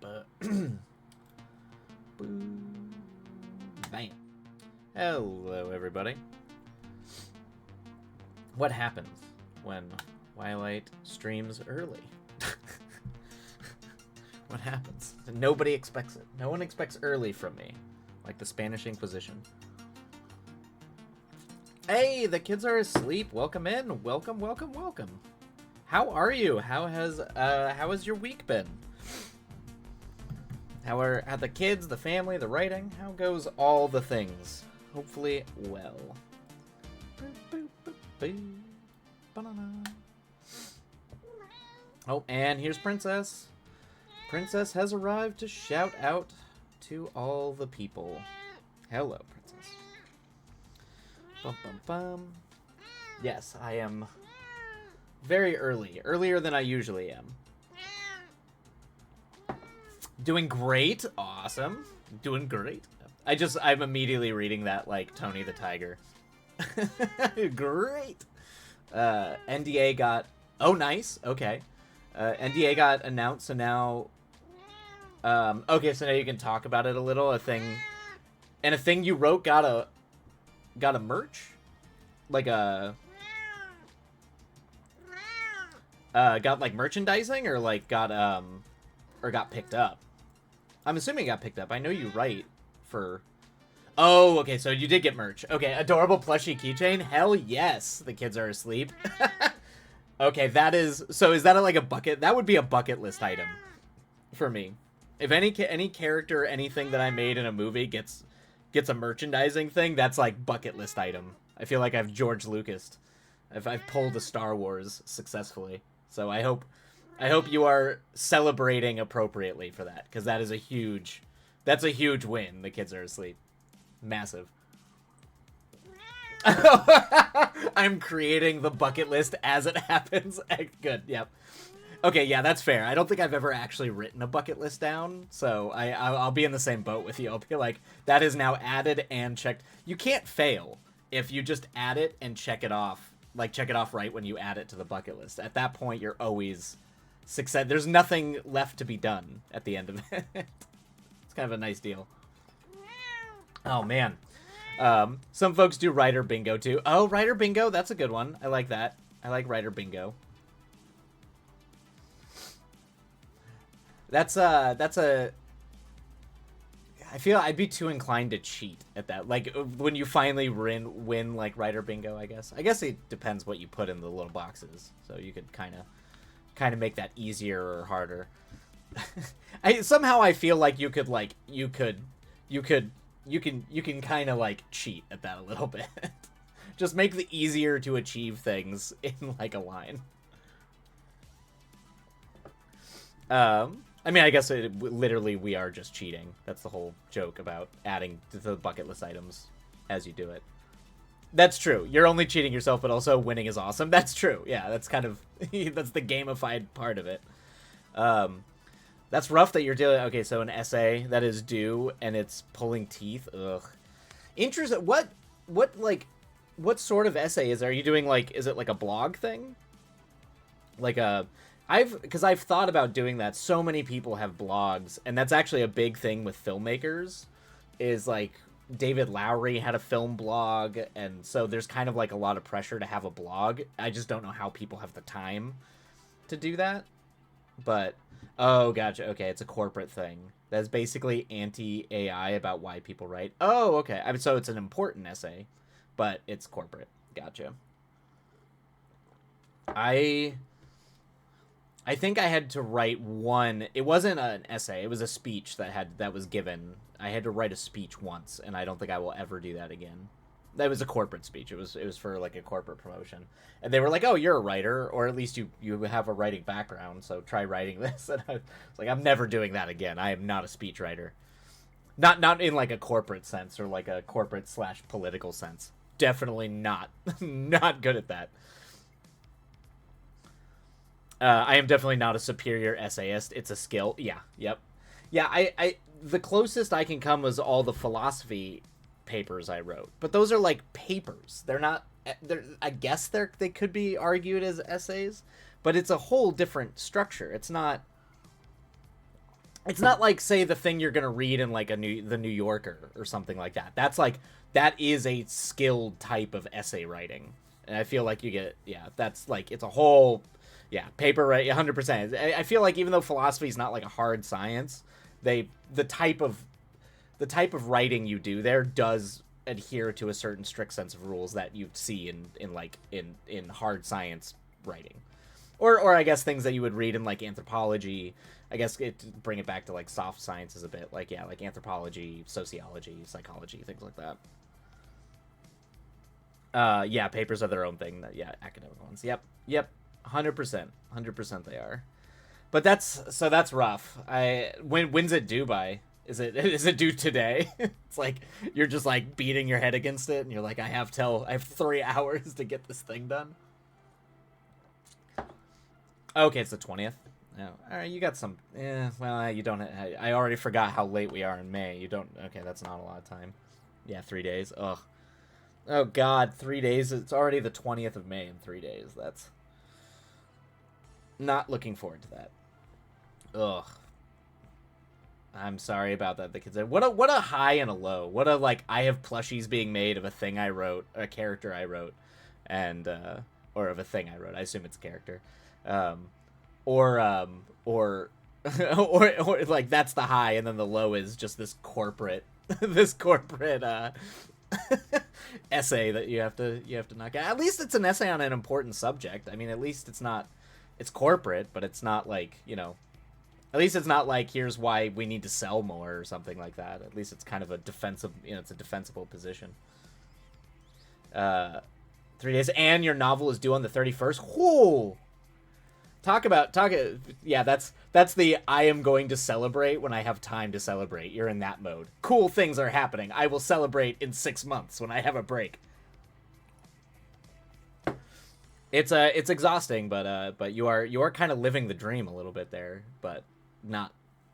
Bam. Hello, everybody. What happens when Twilight streams early? What happens? Nobody expects it. No one expects early from me. Like the Spanish Inquisition. Hey, the kids are asleep. Welcome in. Welcome, welcome, welcome. How are you? How has your week been? How are the kids, the family, the writing? How goes all the things? Hopefully well. Oh, and here's Princess. Princess has arrived to shout out to all the people. Hello, Princess. Bum, bum, bum. Yes, I am very early. Earlier than I usually am. Doing great. Awesome. Doing great. I'm immediately reading that like Tony the Tiger. Great. NDA got... Oh, nice. Okay. NDA got announced, so now... okay, so now you can talk about it a little. A thing you wrote got a merch? Like a... got like merchandising or like got picked up? I'm assuming it got picked up. I know you write for... Oh, okay, so you did get merch. Okay, adorable plushie keychain? Hell yes, the kids are asleep. Okay, that is... So is that like a bucket? That would be a bucket list item for me. If any character or anything that I made in a movie gets a merchandising thing, that's like bucket list item. I feel like I've George Lucas. I've pulled a Star Wars successfully. So I hope you are celebrating appropriately for that, because that is that's a huge win. The kids are asleep. Massive. I'm creating the bucket list as it happens. Good, yep. Okay, yeah, that's fair. I don't think I've ever actually written a bucket list down, so I'll be in the same boat with you. I'll be like, that is now added and checked. You can't fail if you just add it and check it off. Like, check it off right when you add it to the bucket list. At that point, you're always... success. There's nothing left to be done at the end of it. It's kind of a nice deal. Oh, man. Some folks do writer bingo, too. Oh, writer bingo? That's a good one. I like that. I like writer bingo. That's a... I feel I'd be too inclined to cheat at that. Like, when you finally win like, writer bingo, I guess. I guess it depends what you put in the little boxes. So you could kind of make that easier or harder. Somehow I feel like you can kind of like cheat at that a little bit. Just make the easier to achieve things in like a line. I mean, I guess literally we are just cheating. That's the whole joke about adding to the bucket list items as you do it. That's true. You're only cheating yourself, but also winning is awesome. That's true. Yeah, that's kind of... that's the gamified part of it. That's rough that you're dealing... Okay, so an essay that is due, and it's pulling teeth. Ugh. Interesting. What sort of essay is it? Are you doing, like... Is it, like, a blog thing? Like a... Because I've thought about doing that. So many people have blogs, and that's actually a big thing with filmmakers, is, like... David Lowery had a film blog, and so there's kind of like a lot of pressure to have a blog. I just don't know how people have the time to do that. But, oh, gotcha. Okay, it's a corporate thing. That's basically anti-AI about why people write. Oh, okay. I mean, so it's an important essay, but it's corporate. Gotcha. I think I had to write one. It wasn't an essay. It was a speech that was given. I had to write a speech once, and I don't think I will ever do that again. That was a corporate speech. It was for like a corporate promotion, and they were like, "Oh, you're a writer, or at least you have a writing background, so try writing this." And I was like, "I'm never doing that again. I am not a speech writer, not in like a corporate sense or like a corporate / political sense. Definitely not not good at that." I am definitely not a superior essayist. It's a skill. Yeah. Yep. Yeah. I the closest I can come was all the philosophy papers I wrote, but those are like papers. They're not. I guess they could be argued as essays, but it's a whole different structure. It's not. it's not like, say, the thing you're gonna read in like the New Yorker or something like that. That's like, that is a skilled type of essay writing, and I feel like you get, yeah, that's like, it's a whole, yeah, paper writing, 100%. I feel like even though philosophy is not like a hard science, the type of writing you do there does adhere to a certain strict sense of rules that you see in hard science writing, or I guess things that you would read in like anthropology. I guess bring it back to like soft sciences a bit, like, yeah, like anthropology, sociology, psychology, things like that. Yeah, papers are their own thing. That, yeah, academic ones. Yep, 100%, they are. But that's rough. When's it due by? Is it due today? It's like you're just like beating your head against it, and you're like, I have 3 hours to get this thing done. Okay, it's the 20th. No, all right, you got some. Well, you don't. I already forgot how late we are in May. You don't. Okay, that's not a lot of time. Yeah, 3 days. Ugh. Oh God, 3 days. It's already the 20th of May in 3 days. That's not looking forward to that. Ugh. I'm sorry about that. The kids. What a high and a low. What a, like, I have plushies being made of a thing I wrote, a character I wrote, and or of a thing I wrote. I assume it's a character. Or or like, that's the high, and then the low is just this corporate essay that you have to knock out. At least it's an essay on an important subject. I mean, at least it's corporate, but it's not like, at least it's not like, here's why we need to sell more or something like that. At least it's kind of a it's a defensible position. 3 days, and your novel is due on the 31st. Whoa. Yeah, that's the I am going to celebrate when I have time to celebrate. You're in that mode. Cool things are happening. I will celebrate in 6 months when I have a break. It's exhausting, but you are kind of living the dream a little bit there, but not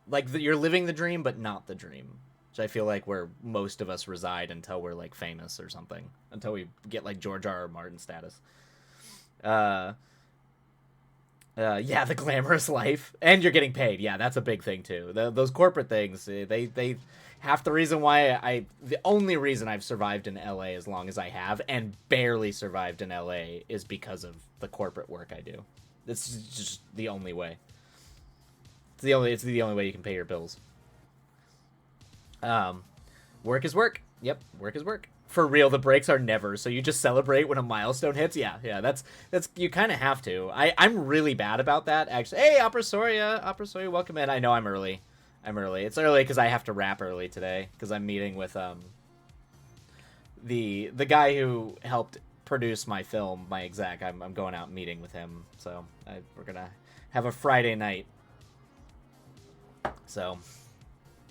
like you're living the dream, but not the dream. Which I feel like where most of us reside until we're like famous or something, until we get like George R.R. Martin status. Yeah, the glamorous life, and you're getting paid. Yeah, that's a big thing too. Those corporate things, they half the reason why the only reason I've survived in LA as long as I have, and barely survived in LA, is because of the corporate work I do. It's just the only way. It's the only way you can pay your bills. Work is work. Yep, work is work. For real, the breaks are never, so you just celebrate when a milestone hits. Yeah, that's you kind of have to. I'm really bad about that, actually. Hey, Opera Soria, welcome in. I know I'm early. It's early because I have to wrap early today, because I'm meeting with the guy who helped produce my film, my exec. I'm going out meeting with him, so we're gonna have a Friday night. So,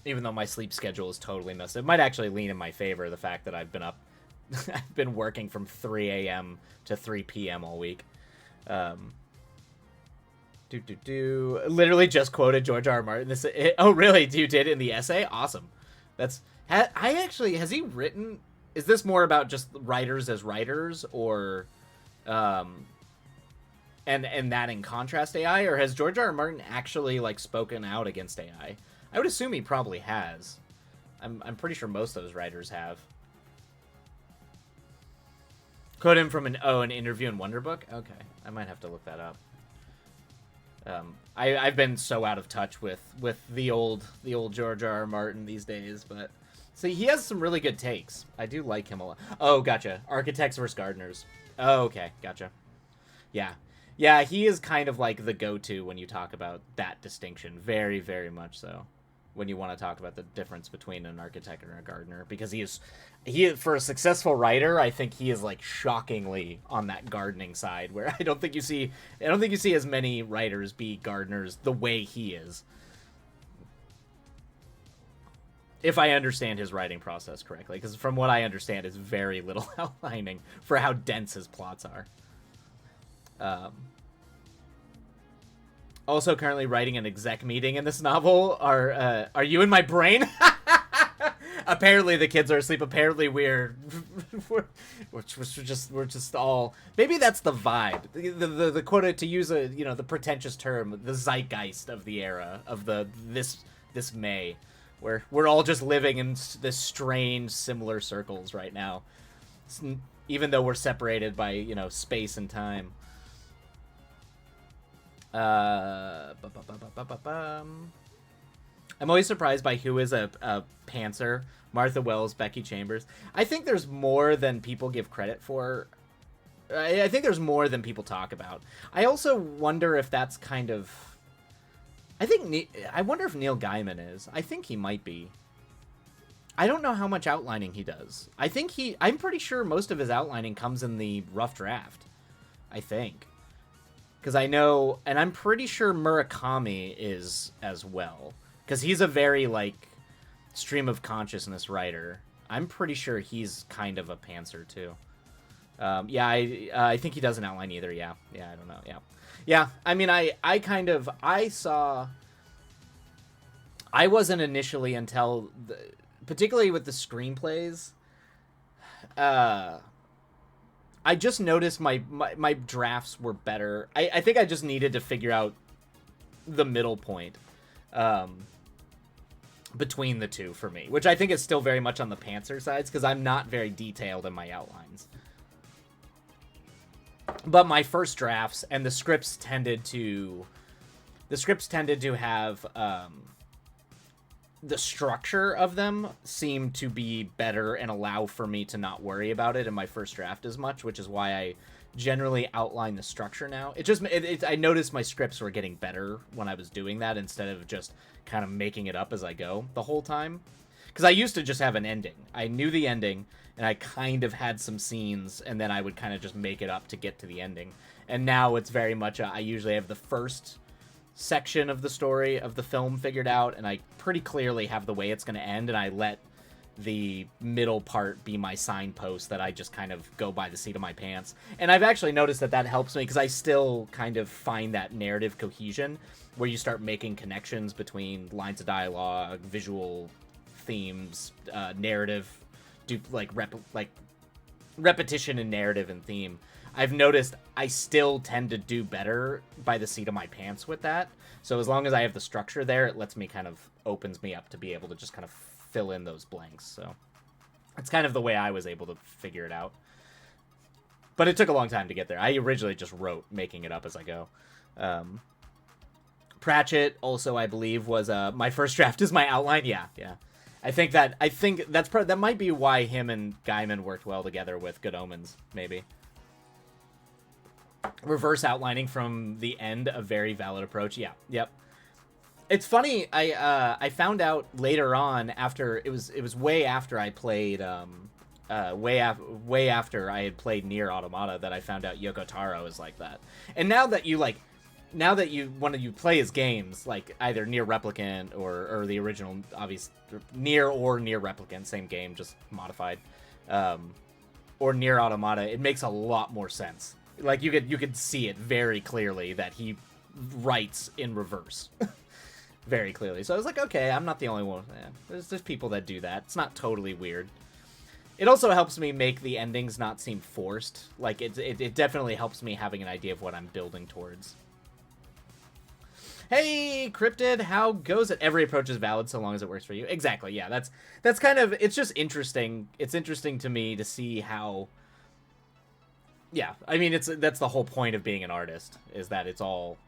even though my sleep schedule is totally messed up, it might actually lean in my favor, the fact that I've been up, I've been working from 3 a.m. to 3 p.m. all week. Literally just quoted George R.R. Martin. Oh, really? You did in the essay? Awesome. Has he written, is this more about just writers as writers, or, and that in contrast AI, or has George R.R. Martin actually, like, spoken out against AI? I would assume he probably has. I'm pretty sure most of those writers have. Quote him from an interview in Wonderbook? Okay, I might have to look that up. I've been so out of touch with the old George R.R. Martin these days, but see, he has some really good takes. I do like him a lot. Oh, gotcha. Architects versus gardeners. Oh, okay, gotcha. Yeah, he is kind of like the go-to when you talk about that distinction. Very, very much so. When you want to talk about the difference between an architect and a gardener, because he is for a successful writer, I think he is like shockingly on that gardening side, where I don't think you see as many writers be gardeners the way he is. If I understand his writing process correctly, because from what I understand, it's very little outlining for how dense his plots are. Also currently writing an exec meeting in this novel. Are you in my brain? Apparently the kids are asleep. Apparently we're just all, maybe that's the vibe. The quote, to use the pretentious term, the zeitgeist of the era of this this May, where we're all just living in this strange, similar circles right now, even though we're separated by, you know, space and time. I'm always surprised by who is a pantser. Martha Wells, Becky Chambers. I think there's more than people give credit for. I think there's more than people talk about. I also wonder if that's kind of... I wonder if Neil Gaiman is. I think he might be. I don't know how much outlining he does. I'm pretty sure most of his outlining comes in the rough draft. I think. Because I know... And I'm pretty sure Murakami is as well. Because he's a very, like, stream of consciousness writer. I'm pretty sure he's kind of a pantser, too. Yeah, I think he doesn't outline either, yeah. Yeah, I don't know, yeah. Yeah, I mean, I wasn't initially until... particularly with the screenplays, I just noticed my drafts were better. I think I just needed to figure out the middle point between the two for me, which I think is still very much on the pantser sides, because I'm not very detailed in my outlines. But my first drafts and the scripts tended to have the structure of them seemed to be better and allow for me to not worry about it in my first draft as much, which is why I generally outline the structure now. I noticed my scripts were getting better when I was doing that instead of just kind of making it up as I go the whole time. Because I used to just have an ending. I knew the ending, and I kind of had some scenes, and then I would kind of just make it up to get to the ending. And now it's very much, I usually have the first section of the story of the film figured out, and I pretty clearly have the way it's going to end, and I let the middle part be my signpost that I just kind of go by the seat of my pants. And I've actually noticed that helps me, because I still kind of find that narrative cohesion where you start making connections between lines of dialogue, visual themes, narrative, repetition in narrative and theme. I've noticed I still tend to do better by the seat of my pants with that. So as long as I have the structure there, it lets me opens me up to be able to just kind of fill in those blanks. So it's kind of the way I was able to figure it out. But it took a long time to get there. I originally just wrote, making it up as I go. Pratchett also, I believe, was my first draft is my outline. Yeah. I think that might be why him and Gaiman worked well together with Good Omens, maybe. Reverse outlining from the end, a very valid approach. Yeah, yep. It's funny, I found out later on, after it was way after I played way after I had played Nier Automata, that I found out Yoko Taro is like that. And now that you when you play his games, like either Nier Replicant or the original, obvious Nier or Nier Replicant, same game, just modified, or Nier Automata, it makes a lot more sense. Like you could see it very clearly that he writes in reverse, very clearly. So I was like, okay, I'm not the only one. Yeah, there's people that do that. It's not totally weird. It also helps me make the endings not seem forced. Like it definitely helps me having an idea of what I'm building towards. Hey, Cryptid, how goes it? Every approach is valid so long as it works for you. Exactly, yeah. That's kind of... It's just interesting. It's interesting to me to see how... Yeah, I mean, that's the whole point of being an artist, is that it's all...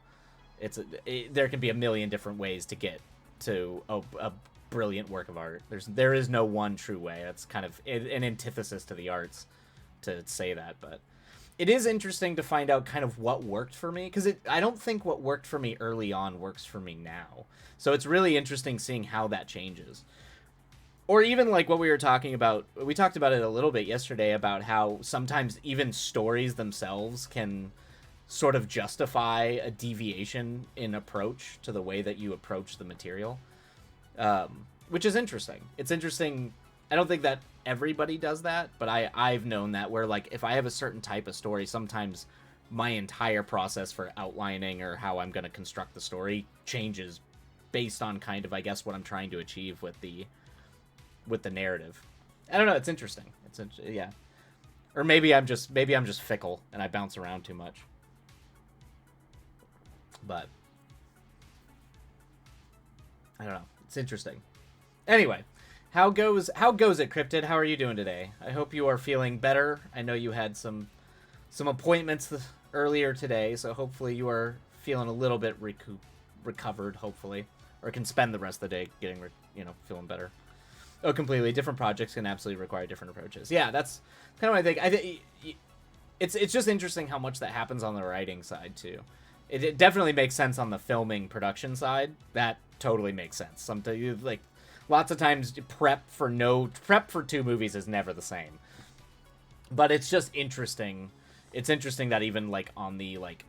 there can be a million different ways to get to a brilliant work of art. There is no one true way. That's kind of an antithesis to the arts to say that, but... It is interesting to find out kind of what worked for me, because I don't think what worked for me early on works for me now. So it's really interesting seeing how that changes. Or even like what we were talking about, we talked about it a little bit yesterday, about how sometimes even stories themselves can sort of justify a deviation in approach to the way that you approach the material, which is interesting. It's interesting. I don't think that everybody does that, but I've known that, where like if I have a certain type of story, sometimes my entire process for outlining or how I'm going to construct the story changes based on kind of, I guess, what I'm trying to achieve with the narrative. I don't know, it's interesting. Yeah. Or maybe I'm just fickle and I bounce around too much. But I don't know. It's interesting. Anyway, how goes it, Cryptid? How are you doing today? I hope you are feeling better. I know you had some appointments earlier today, so hopefully you are feeling a little bit recovered, hopefully, or can spend the rest of the day getting feeling better. Oh, completely different projects can absolutely require different approaches. Yeah, that's kind of what I think. I think it's just interesting how much that happens on the writing side too. It definitely makes sense on the filming production side. That totally makes sense. Sometimes, like, lots of times prep for 2 movies is never the same. But it's just interesting. It's interesting that even like on the like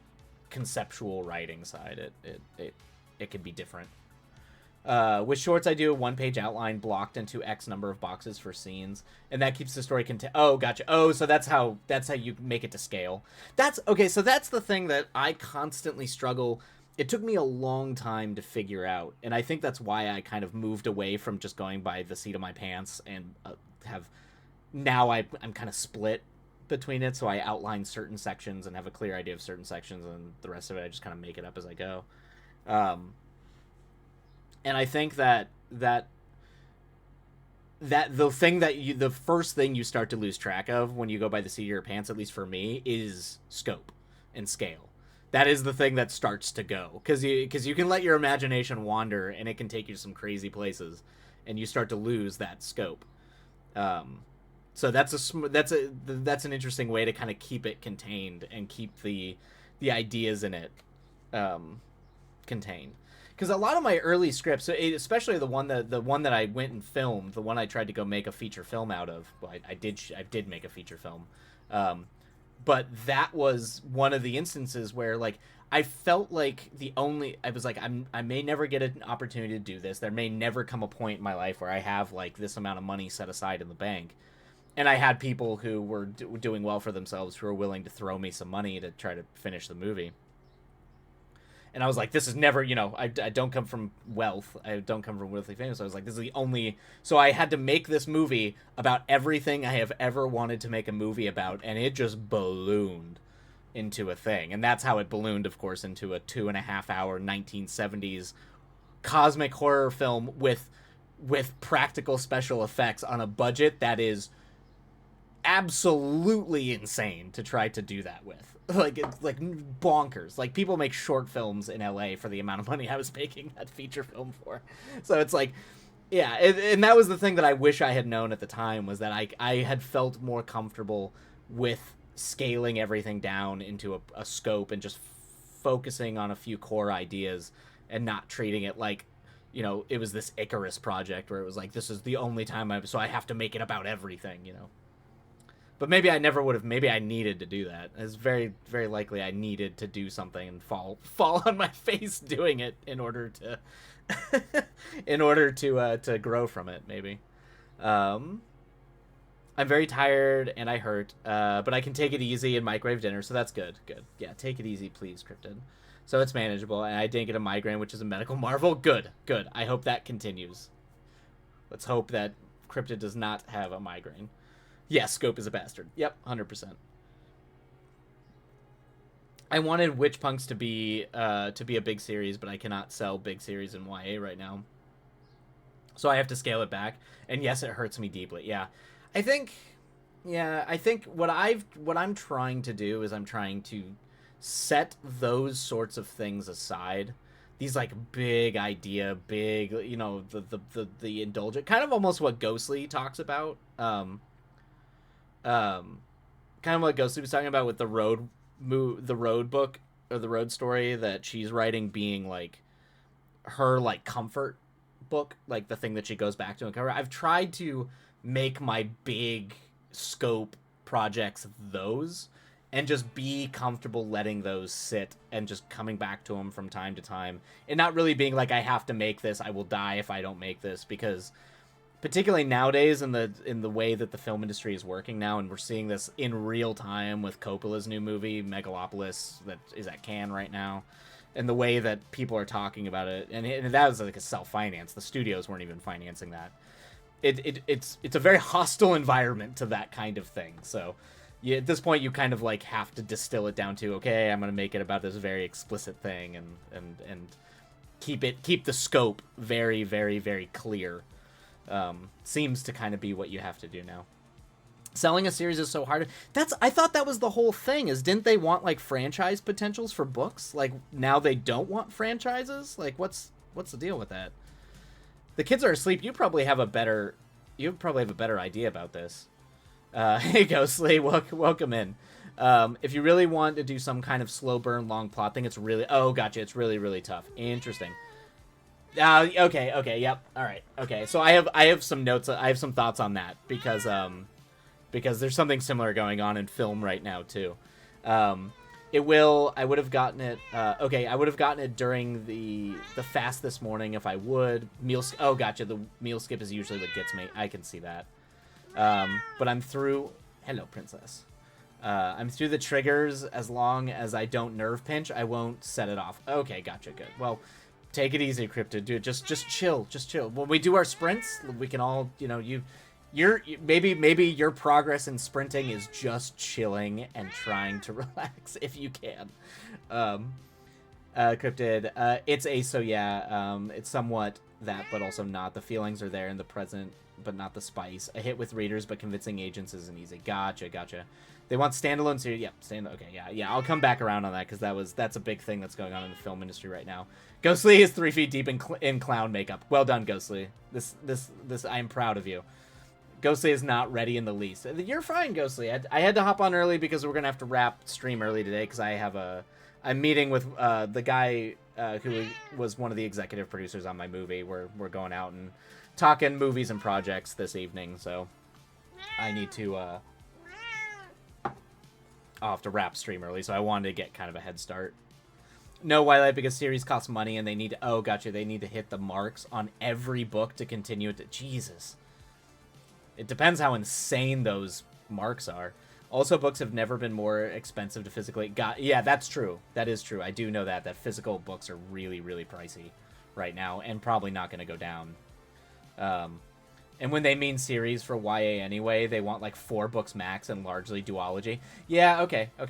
conceptual writing side, it can be different. With shorts, I do a 1-page outline blocked into X number of boxes for scenes, and that keeps the story content. Oh, gotcha. Oh, so that's how you make it to scale. That's okay. So that's the thing that I constantly struggle. It took me a long time to figure out, and I think that's why I kind of moved away from just going by the seat of my pants and I'm kind of split between it. So I outline certain sections and have a clear idea of certain sections, and the rest of it I just kind of make it up as I go. And I think that the first thing you start to lose track of when you go by the seat of your pants, at least for me, is scope and scale. That is the thing that starts to go, because you can let your imagination wander, and it can take you to some crazy places, and you start to lose that scope. So that's an interesting way to kind of keep it contained and keep the ideas in it contained. Because a lot of my early scripts, especially the one that I went and filmed, the one I tried to go make a feature film out of. Well, I did make a feature film, but that was one of the instances where like I felt like I was like I may never get an opportunity to do this. There may never come a point in my life where I have like this amount of money set aside in the bank, and I had people who were doing well for themselves who were willing to throw me some money to try to finish the movie. And I was like, this is never, I don't come from wealth. I don't come from wealthy family. So I was like, this is the only... So I had to make this movie about everything I have ever wanted to make a movie about. And it just ballooned into a thing. And that's how it ballooned, of course, into a 2.5-hour 1970s cosmic horror film with practical special effects on a budget that is absolutely insane to try to do that with. Like, it's like bonkers. Like, people make short films in LA for the amount of money I was making that feature film for. So it's like, yeah, and that was the thing that I wish I had known at the time, was that I had felt more comfortable with scaling everything down into a scope and just focusing on a few core ideas and not treating it like, it was this Icarus project where it was like, this is the only time so I have to make it about everything, But maybe I never would have. Maybe I needed to do that. It's very, very likely I needed to do something and fall on my face doing it in order to grow from it. Maybe. I'm very tired and I hurt, but I can take it easy and microwave dinner, so that's good. Good. Yeah, take it easy, please, Cryptid. So it's manageable, and I didn't get a migraine, which is a medical marvel. Good. Good. I hope that continues. Let's hope that Cryptid does not have a migraine. Yes, Scope is a bastard. Yep, 100%. I wanted Witch Punks to be a big series, but I cannot sell big series in YA right now. So I have to scale it back. And yes, it hurts me deeply. Yeah. I think what I'm trying to do is I'm trying to set those sorts of things aside. These like big idea, the indulgent, kind of almost what Ghostly talks about. Kind of what Ghostly was talking about with the road book, or the road story that she's writing, being like her like comfort book, like the thing that she goes back to and cover. I've tried to make my big scope projects those, and just be comfortable letting those sit and just coming back to them from time to time, and not really being like, I have to make this, I will die if I don't make this, because particularly nowadays in the way that the film industry is working now, and we're seeing this in real time with Coppola's new movie Megalopolis that is at Cannes right now, and the way that people are talking about it, and that was like a self-finance. The studios weren't even financing that. It's a very hostile environment to that kind of thing. So at this point you kind of like have to distill it down to, okay, I'm gonna make it about this very explicit thing, and keep the scope very, very, very clear. Seems to kind of be what you have to do now. Selling a series is so hard. I thought that was the whole thing. Is didn't they want like franchise potentials for books? Like now they don't want franchises. Like what's the deal with that? The kids are asleep. You probably have a better idea about this. Hey Ghostly, welcome in. If you really want to do some kind of slow burn, long plot thing, it's really gotcha. It's really, really tough. Interesting. Okay, yep. All right. Okay, so I have some notes. I have some thoughts on that because there's something similar going on in film right now too. I would have gotten it. I would have gotten it during the fast this morning if I would. Gotcha. The meal skip is usually what gets me. I can see that. But I'm through. Hello, princess. I'm through the triggers. As long as I don't nerve pinch, I won't set it off. Okay, gotcha. Good. Well, take it easy, Cryptid. Dude, just chill. Just chill. When we do our sprints, we can all, maybe your progress in sprinting is just chilling and trying to relax if you can. Cryptid, it's it's somewhat that, but also not. The feelings are there in the present, but not the spice. A hit with readers, but convincing agents isn't easy. Gotcha. They want standalone series. Yep, okay, yeah. I'll come back around on that because that's a big thing that's going on in the film industry right now. Ghostly is 3 feet deep in clown makeup. Well done, Ghostly. This I am proud of you. Ghostly is not ready in the least. You're fine, Ghostly. I had to hop on early because we're gonna have to wrap stream early today because I'm meeting with the guy who was one of the executive producers on my movie. We're going out and talking movies and projects this evening, so I need to. I'll have to wrap stream early, so I wanted to get kind of a head start. No, Twilight, because series costs money and they need to. Gotcha. They need to hit the marks on every book to continue it. Jesus. It depends how insane those marks are. Also, books have never been more expensive to physically... Yeah, that's true. That is true. I do know that physical books are really, really pricey right now and probably not going to go down. And when they mean series for YA anyway, they want like 4 books max and largely duology. Yeah, okay. All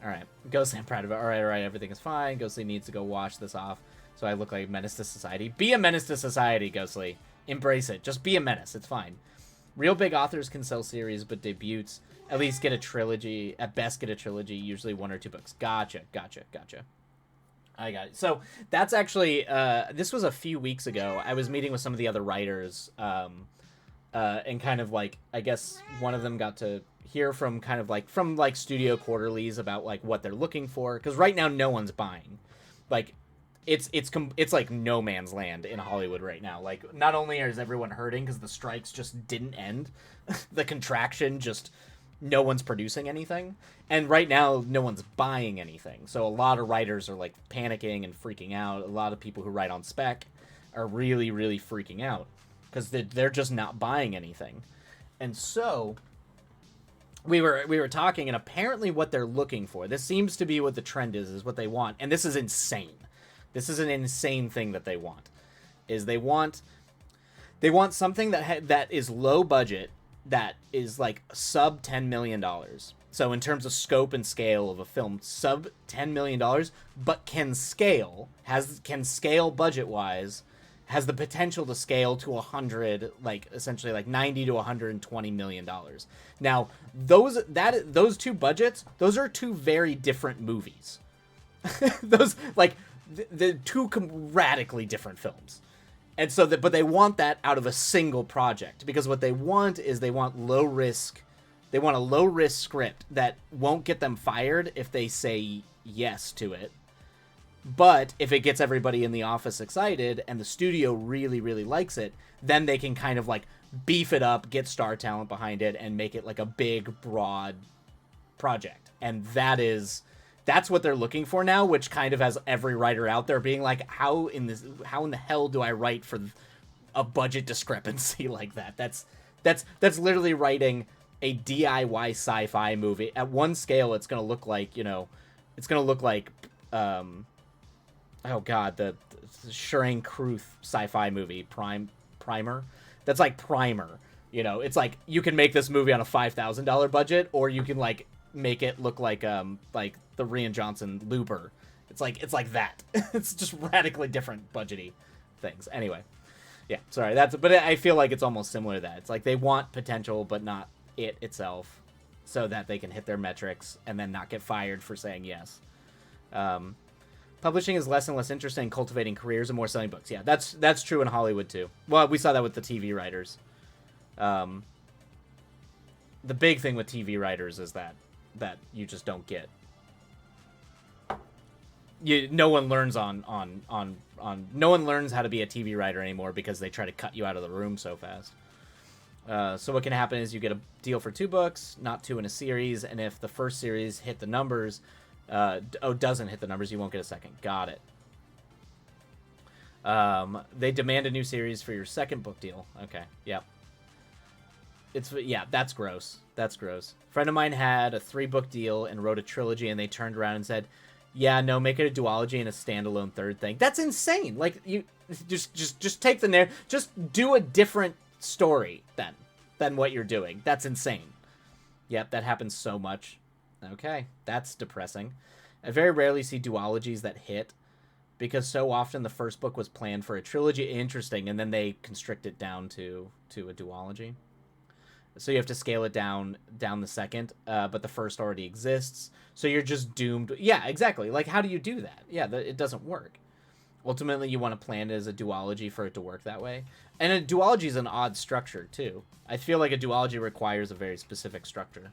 right. Ghostly, I'm proud of it. All right, everything is fine. Ghostly needs to go wash this off so I look like a menace to society. Be a menace to society, Ghostly. Embrace it. Just be a menace. It's fine. Real big authors can sell series, but debuts at least get a trilogy. At best, get a trilogy, usually 1 or 2 books. Gotcha. I got it. So that's actually, this was a few weeks ago. I was meeting with some of the other writers, and kind of like, I guess one of them got to hear from kind of like, from like studio quarterlies about like what they're looking for. Because right now, no one's buying. Like, it's like no man's land in Hollywood right now. Like, not only is everyone hurting because the strikes just didn't end, the contraction just, no one's producing anything. And right now, no one's buying anything. So a lot of writers are like panicking and freaking out. A lot of people who write on spec are really, really freaking out because they're just not buying anything. And so we were talking, and apparently what they're looking for, this seems to be what the trend is what they want. And this is insane. This is an insane thing that they want. Is they want something that is low budget, that is like sub $10 million. So in terms of scope and scale of a film, sub $10 million, but can scale budget wise, has the potential to scale to 100, like essentially like 90 to 120 million dollars. Now, those 2 budgets, those are 2 very different movies. Those like the 2 radically different films. And so but they want that out of a single project, because what they want is they want a low risk script that won't get them fired if they say yes to it. But if it gets everybody in the office excited and the studio really, really likes it, then they can kind of like beef it up, get star talent behind it, and make it like a big, broad project. And that's what they're looking for now, which kind of has every writer out there being like, how in the hell do I write for a budget discrepancy like that? That's literally writing a DIY sci-fi movie. At one scale, it's going to look like, the Shireen Kruth sci-fi movie, Primer. That's like Primer. It's like you can make this movie on a $5,000 budget, or you can like make it look like the Rian Johnson Looper. It's like that. It's just radically different budgety things. Anyway, yeah, sorry. But I feel like it's almost similar to that. It's like they want potential, but not it itself, so that they can hit their metrics and then not get fired for saying yes. Publishing is less and less interesting in cultivating careers and more selling books. Yeah, that's true in Hollywood too. Well, we saw that with the TV writers. The big thing with TV writers is that you just don't get. No one learns no one learns how to be a TV writer anymore because they try to cut you out of the room so fast. So what can happen is you get a deal for 2 books, not 2 in a series, and if the first series hit the numbers, doesn't hit the numbers, you won't get a second. Got it. They demand a new series for your second book deal. Okay, yep. That's gross. That's gross. A friend of mine had a 3-book deal and wrote a trilogy, and they turned around and said, yeah, no, make it a duology and a standalone third thing. That's insane. Like, you just take the narrative, just do a different story than what you're doing. That's insane. Yep, that happens so much. Okay, that's depressing. I very rarely see duologies that hit because so often the first book was planned for a trilogy. Interesting, and then they constrict it down to a duology. So you have to scale it down the second, but the first already exists. So you're just doomed. Yeah, exactly. Like, how do you do that? Yeah, it doesn't work. Ultimately, you want to plan it as a duology for it to work that way. And a duology is an odd structure, too. I feel like a duology requires a very specific structure.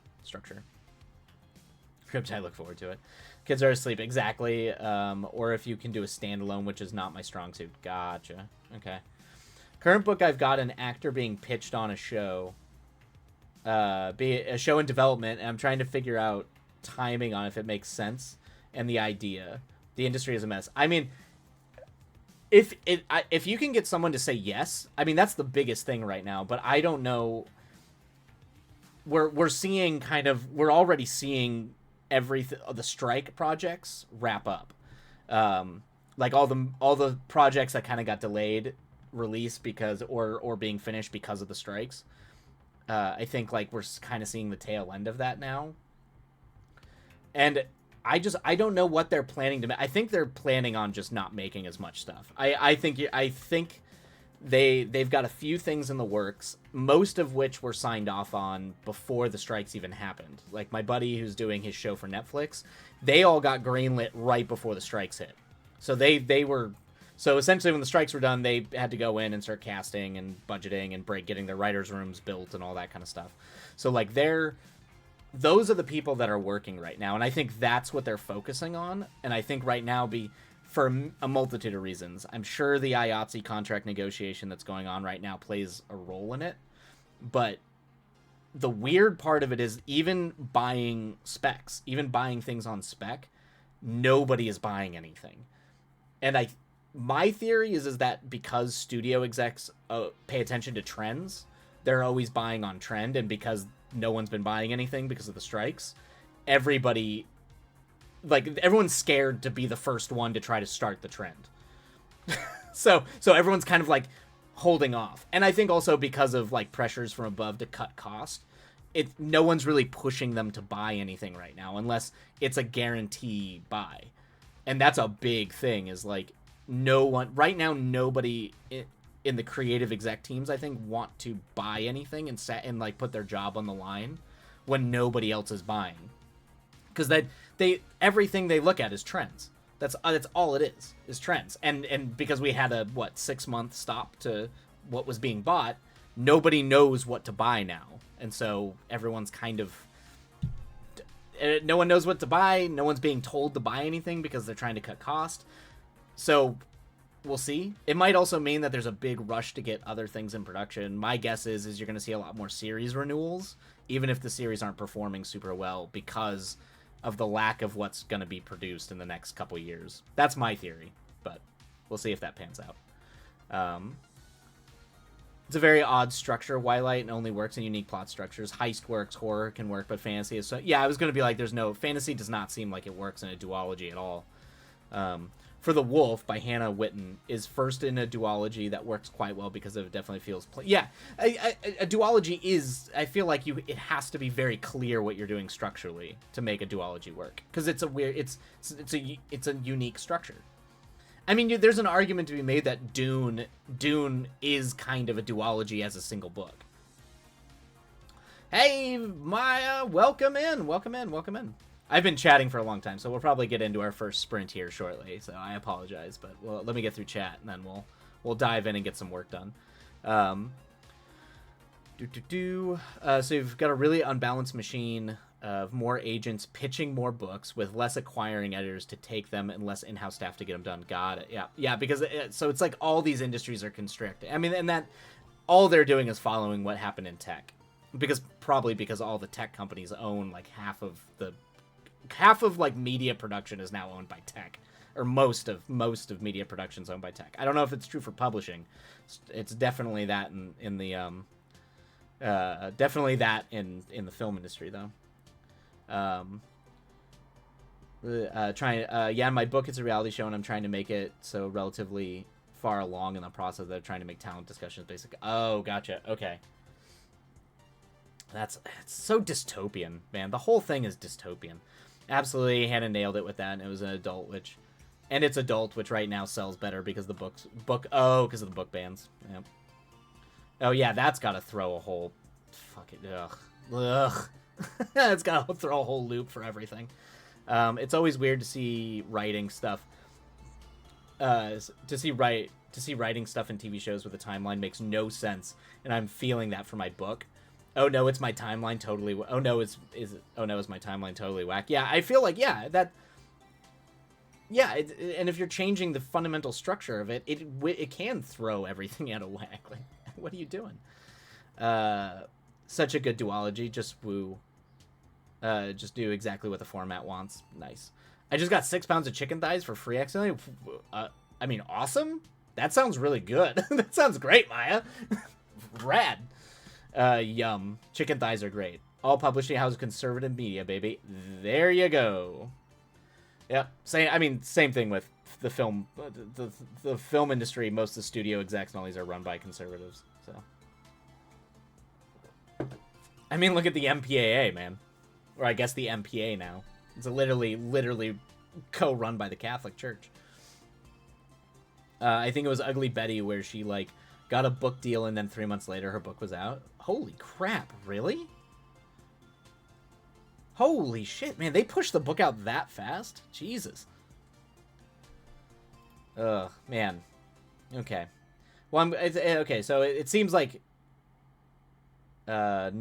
I look forward to it. Kids are asleep. Exactly. Or if you can do a standalone, which is not my strong suit. Gotcha. Okay. Current book, I've got an actor being pitched on a show. Be a show in development, and I'm trying to figure out timing on if it makes sense and the idea. The industry is a mess. I mean, if you can get someone to say yes, I mean, that's the biggest thing right now, but I don't know. We're already seeing the strike projects wrap up. Like all the projects that kind of got delayed release because or being finished because of the strikes. I think like we're kind of seeing the tail end of that now. And I don't know what they're planning to make. I think they're planning on just not making as much stuff. I think they've got a few things in the works, most of which were signed off on before the strikes even happened. Like my buddy who's doing his show for Netflix, they all got greenlit right before the strikes hit. So so essentially when the strikes were done, they had to go in and start casting and budgeting and getting their writers' rooms built and all that kind of stuff. So like those are the people that are working right now, and I think that's what they're focusing on. And I think right now, for a multitude of reasons, I'm sure the IATSE contract negotiation that's going on right now plays a role in it. But the weird part of it is even buying specs, even buying things on spec, nobody is buying anything. And my theory is that because studio execs pay attention to trends, they're always buying on trend, and because no one's been buying anything because of the strikes, everyone's scared to be the first one to try to start the trend. so everyone's kind of like holding off. And I think also because of like pressures from above to cut cost, no one's really pushing them to buy anything right now unless it's a guarantee buy. And that's a big thing, is like nobody in the creative exec teams, I think, want to buy anything and like put their job on the line when nobody else is buying, because everything they look at is trends. That's all it is trends. And because we had a 6-month stop to what was being bought, nobody knows what to buy now, and so everyone's kind of no one knows what to buy. No one's being told to buy anything because they're trying to cut cost. So we'll see. It might also mean that there's a big rush to get other things in production. My guess is you're going to see a lot more series renewals, even if the series aren't performing super well because of the lack of what's going to be produced in the next couple years. That's my theory, but we'll see if that pans out. It's a very odd structure. Twilight only works in unique plot structures. Heist works, horror can work, but fantasy is so... Yeah, I was going to be like, fantasy does not seem like it works in a duology at all. for The Wolf by Hannah Witten is first in a duology that works quite well because it definitely feels a duology is, I feel like it has to be very clear what you're doing structurally to make a duology work, because it's a unique structure. I mean, there's an argument to be made that Dune is kind of a duology as a single book. Hey Maya, welcome in. I've been chatting for a long time, so we'll probably get into our first sprint here shortly, so I apologize, but let me get through chat, and then we'll dive in and get some work done. So you've got a really unbalanced machine of more agents pitching more books with less acquiring editors to take them and less in-house staff to get them done. Got it. Yeah, because so it's like all these industries are constricted. I mean, and that all they're doing is following what happened in tech, because all the tech companies own like half of like media production is now owned by tech, or most of media production is owned by tech. I don't know if it's true for publishing. It's definitely that in the film industry though. My book is a reality show and I'm trying to make it so relatively far along in the process that I'm trying to make talent discussions basic. Oh, gotcha. Okay. It's so dystopian, man. The whole thing is dystopian. Absolutely, Hannah nailed it with that, and it was an adult, which right now sells better because because of the book bans. Yep. Oh yeah, that's got to throw a whole it's got to throw a whole loop for everything. It's always weird to see writing stuff. To see writing stuff in TV shows with a timeline makes no sense, and I'm feeling that for my book. Oh no, it's my timeline totally. Oh no, is my timeline totally whack? Yeah, I feel like and if you're changing the fundamental structure of it, it can throw everything out of whack. Like, what are you doing? Such a good duology. Just woo. Just do exactly what the format wants. Nice. I just got 6 pounds of chicken thighs for free accidentally. I mean, awesome. That sounds really good. That sounds great, Maya. Rad. Yum. Chicken thighs are great. All publishing houses, conservative media, baby. There you go. Yep. Same thing with the film. The film industry. Most of the studio execs and all these are run by conservatives. So. I mean, look at the MPAA, man. Or I guess the MPA now. It's literally co-run by the Catholic Church. I think it was Ugly Betty where she like got a book deal and then 3 months later her book was out. Holy crap, really? Holy shit, man, they pushed the book out that fast? Jesus. Ugh, man. Okay. Well, okay, so it seems like... sorry.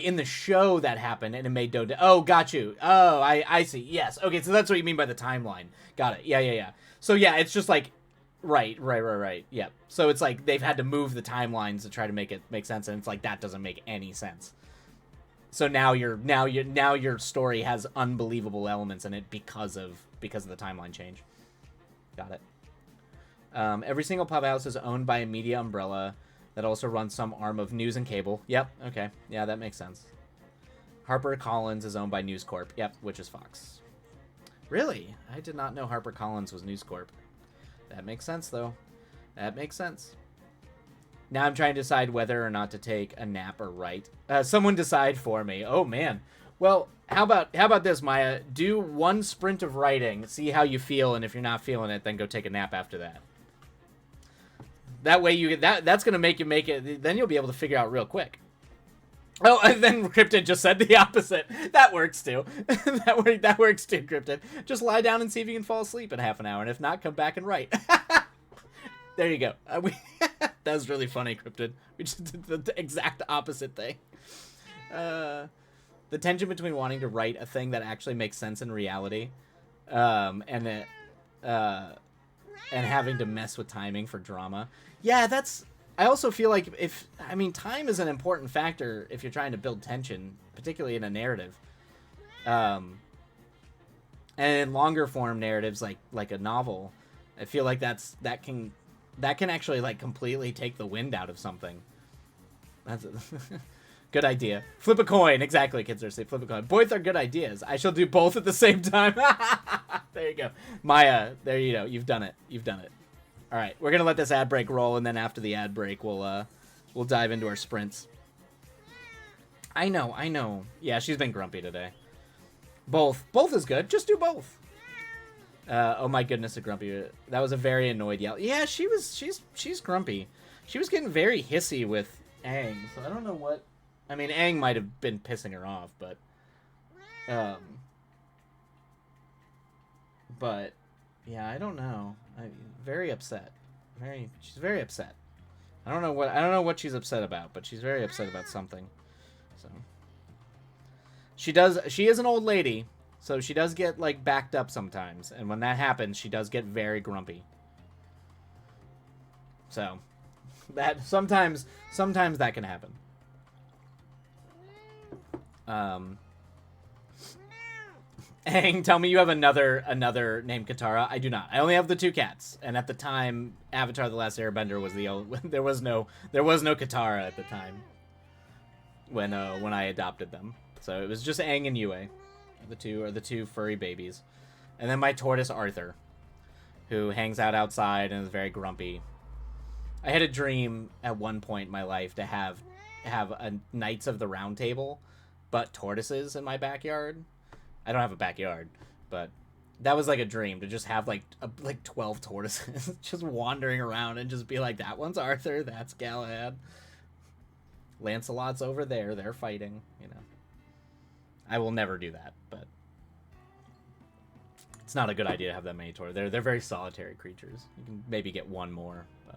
In the show that happened, and it made Doe... Oh, got you. Oh, I see. Yes. Okay, so that's what you mean by the timeline. Got it. Yeah. So, yeah, it's just like... Right. Yeah. So it's like they've had to move the timelines to try to make it make sense, and it's like that doesn't make any sense. So now your story has unbelievable elements in it because of the timeline change. Got it. Every single pub house is owned by a media umbrella that also runs some arm of news and cable. Yep. Okay. Yeah, that makes sense. HarperCollins is owned by News Corp. Yep, which is Fox. Really? I did not know HarperCollins was News Corp. That makes sense, though. That makes sense. Now I'm trying to decide whether or not to take a nap or write. Someone decide for me. Oh, man. Well, how about this, Maya? Do one sprint of writing, see how you feel, and if you're not feeling it, then go take a nap after that. That way you get that's gonna make it. Then you'll be able to figure out real quick. Oh, and then Cryptid just said the opposite. That works too. that works too, Cryptid. Just lie down and see if you can fall asleep in half an hour, and if not, come back and write. There you go. That was really funny, Cryptid. We just did the exact opposite thing. The tension between wanting to write a thing that actually makes sense in reality, and having to mess with timing for drama. Yeah, I also feel like time is an important factor if you're trying to build tension, particularly in a narrative. And in longer form narratives like a novel, I feel like that can actually like completely take the wind out of something. Good idea. Flip a coin. Exactly, kids are saying flip a coin. Both are good ideas. I shall do both at the same time. There you go. Maya, there you go. You've done it. You've done it. All right, we're going to let this ad break roll, and then after the ad break, we'll dive into our sprints. I know. Yeah, she's been grumpy today. Both is good. Just do both. Oh my goodness, a grumpy. That was a very annoyed yell. Yeah, she's grumpy. She was getting very hissy with Aang, so I don't know what. I mean, Aang might have been pissing her off, but yeah, I don't know. Very upset. She's very upset. I don't know what she's upset about, but she's very upset about something. So she is an old lady, so she does get like backed up sometimes, and when that happens, she does get very grumpy. So that sometimes that can happen. Aang, tell me you have another named Katara. I do not. I only have the 2 cats, and at the time, Avatar: The Last Airbender was the only. There was no Katara at the time when I adopted them. So it was just Aang and Yue. The two furry babies, and then my tortoise Arthur, who hangs out outside and is very grumpy. I had a dream at one point in my life to have a Knights of the Round Table, but tortoises in my backyard. I don't have a backyard, but that was like a dream to just have like 12 tortoises just wandering around and just be like, that one's Arthur, that's Galahad. Lancelot's over there, they're fighting, you know. I will never do that, but it's not a good idea to have that many tortoises. They're very solitary creatures. You can maybe get one more, but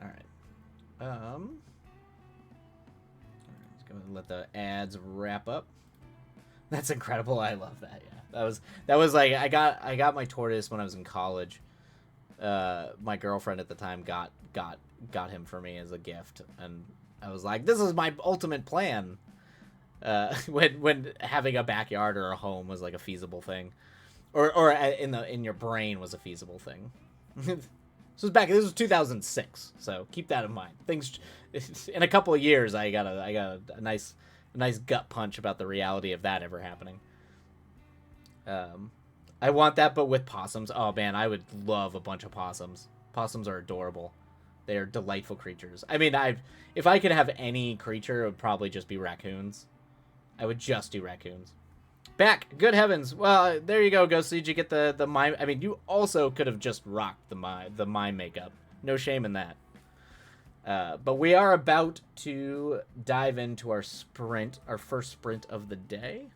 all right. Let's go and let the ads wrap up. That's incredible. I love that. Yeah, that was like I got my tortoise when I was in college. My girlfriend at the time got him for me as a gift, and I was like, this is my ultimate plan. When having a backyard or a home was like a feasible thing, or in your brain was a feasible thing. This was 2006, so keep that in mind. Things in a couple of years, I got a nice gut punch about the reality of that ever happening. I want that, but with possums. Oh man, I would love a bunch of possums. Possums are adorable. They are delightful creatures. I mean, if I could have any creature, it would probably just be raccoons. I would just do raccoons. Back, good heavens. Well, there you go, Ghost. Did you get the mime? I mean, you also could have just rocked the mime makeup. No shame in that. But we are about to dive into our first sprint of the day.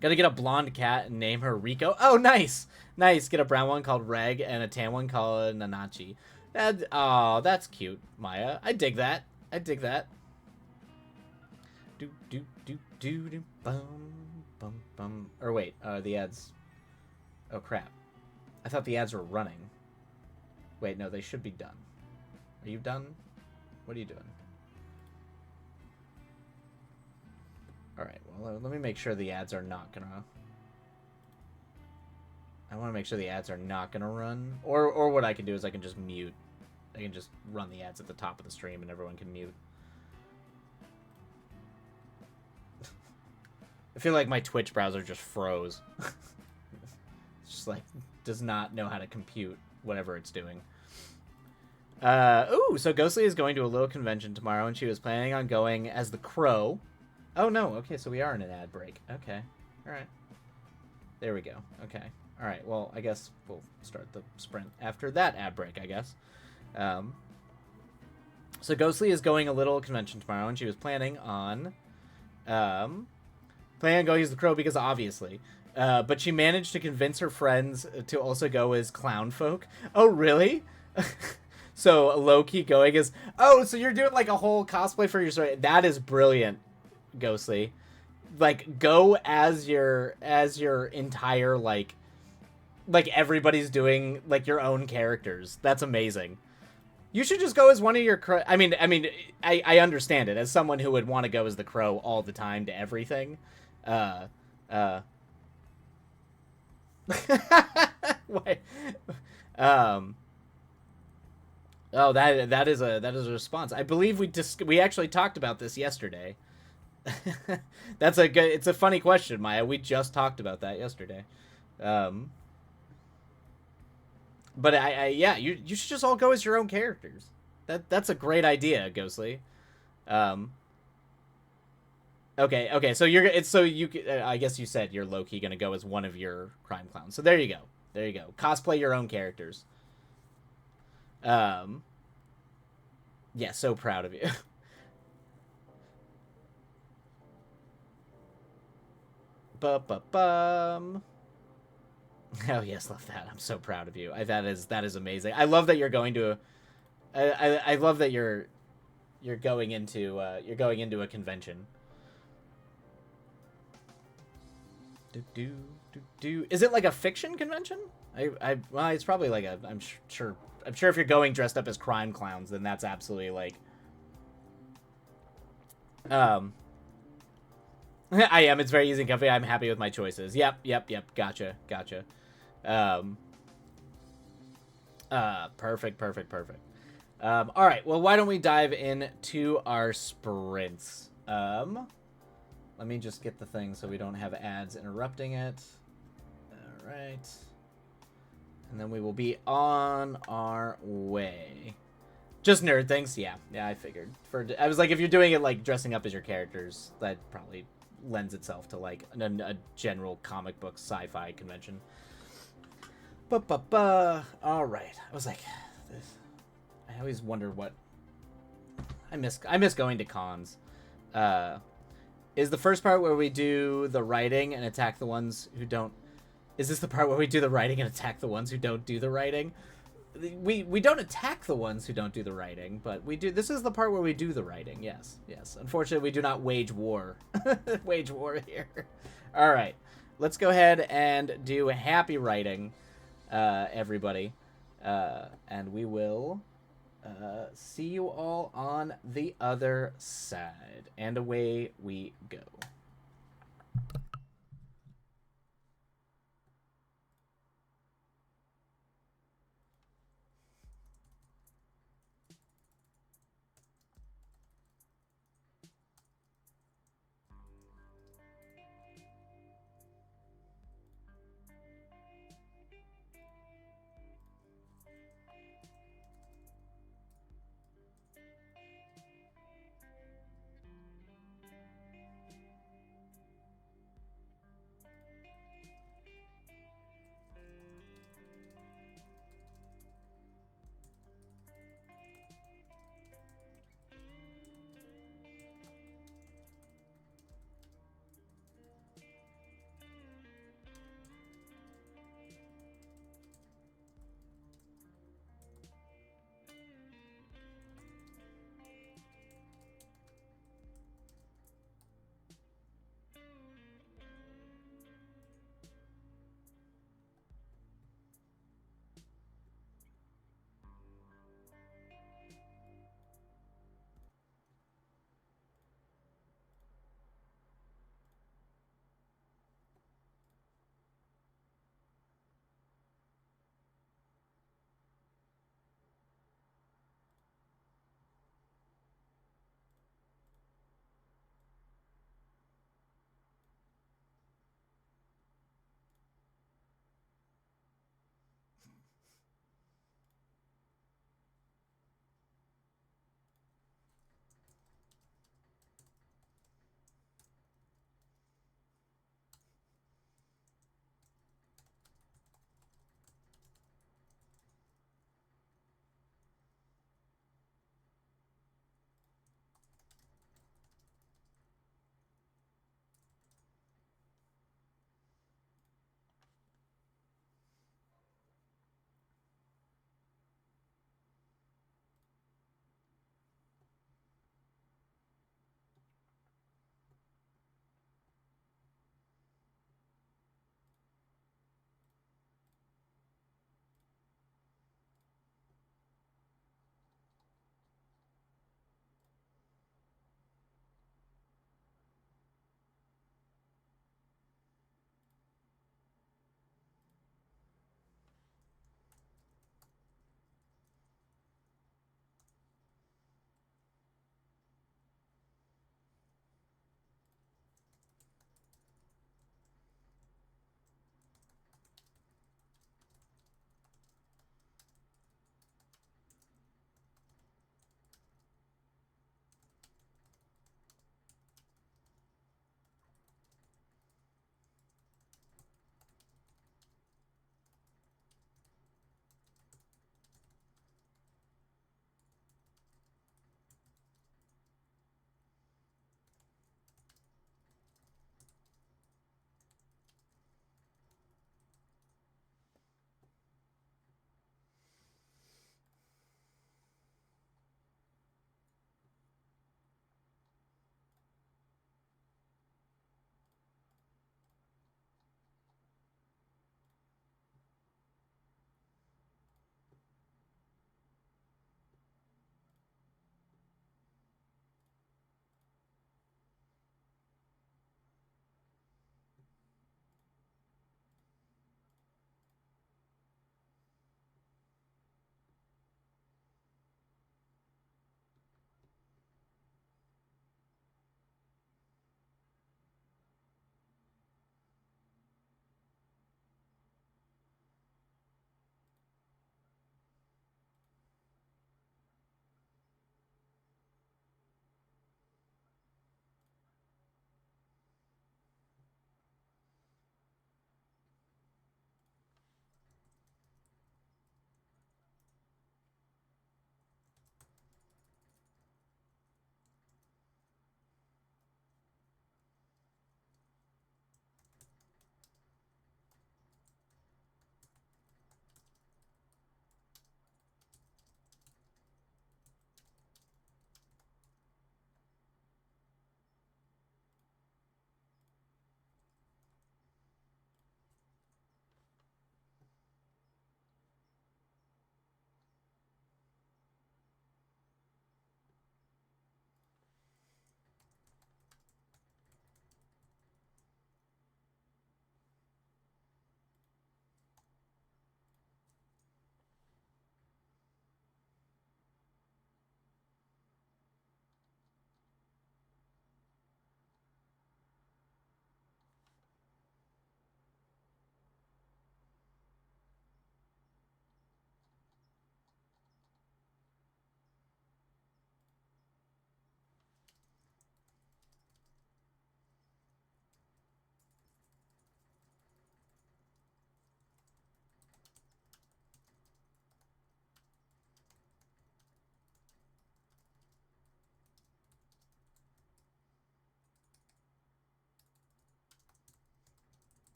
Gotta get a blonde cat and name her Rico. Oh, nice. Nice. Get a brown one called Reg and a tan one called Nanachi. That's cute, Maya. I dig that. Do bum. Or wait, the ads. Oh crap. I thought the ads were running. Wait, no, they should be done. Are you done? What are you doing? Alright, well, let me make sure the ads are not gonna... I want to make sure the ads are not gonna run. Or what I can do is I can just mute. I can just run the ads at the top of the stream and everyone can mute. I feel like my Twitch browser just froze. It's just like, does not know how to compute whatever it's doing. So Ghostly is going to a little convention tomorrow, and she was planning on going as the Crow. Oh, no. Okay, so we are in an ad break. Okay. All right. There we go. Okay. All right. Well, I guess we'll start the sprint after that ad break, I guess. So Ghostly is going a little convention tomorrow, and she was planning on going as the Crow because obviously. But she managed to convince her friends to also go as clown folk. Oh, really? So low-key going as... Oh, so you're doing like a whole cosplay for your story. That is brilliant, Ghostly. Like, go as your entire, like everybody's doing, like, your own characters. That's amazing. You should just go as one of your Crow... I mean, I understand it. As someone who would want to go as the Crow all the time to everything. Why? Oh, that is a response. I believe we actually talked about this yesterday. That's a good. It's a funny question, Maya. We just talked about that yesterday. Um, but yeah, you should just all go as your own characters. That's a great idea, Ghostly. Um, okay. So I guess you said you're low key gonna go as one of your crime clowns. So there you go. There you go. Cosplay your own characters. Um, yeah, so proud of you. Bum. Oh yes, love that. I'm so proud of you. That is amazing. I love that you're going to. I love that you're going into a convention. Do. Is it like a fiction convention? Well, it's probably like a. I'm sure if you're going dressed up as crime clowns, then that's absolutely like. Um, I am. It's very easy and comfy. I'm happy with my choices. Yep. Gotcha. Um, perfect. All right. Well, why don't we dive into our sprints? Let me just get the thing so we don't have ads interrupting it. All right. And then we will be on our way. Just nerd things? Yeah, I figured. I was like, if you're doing it like dressing up as your characters, that probably lends itself to like a general comic book sci-fi convention. All right. I was like, I always wonder what I miss going to cons. Is the first part where we do the writing and attack the ones who don't? Is this the part where we do the writing and attack the ones who don't do the writing? We don't attack the ones who don't do the writing, but we do. This is the part where we do the writing. Yes. Unfortunately, we do not wage war. Wage war here. All right, let's go ahead and do happy writing, everybody, and we will see you all on the other side. And away we go.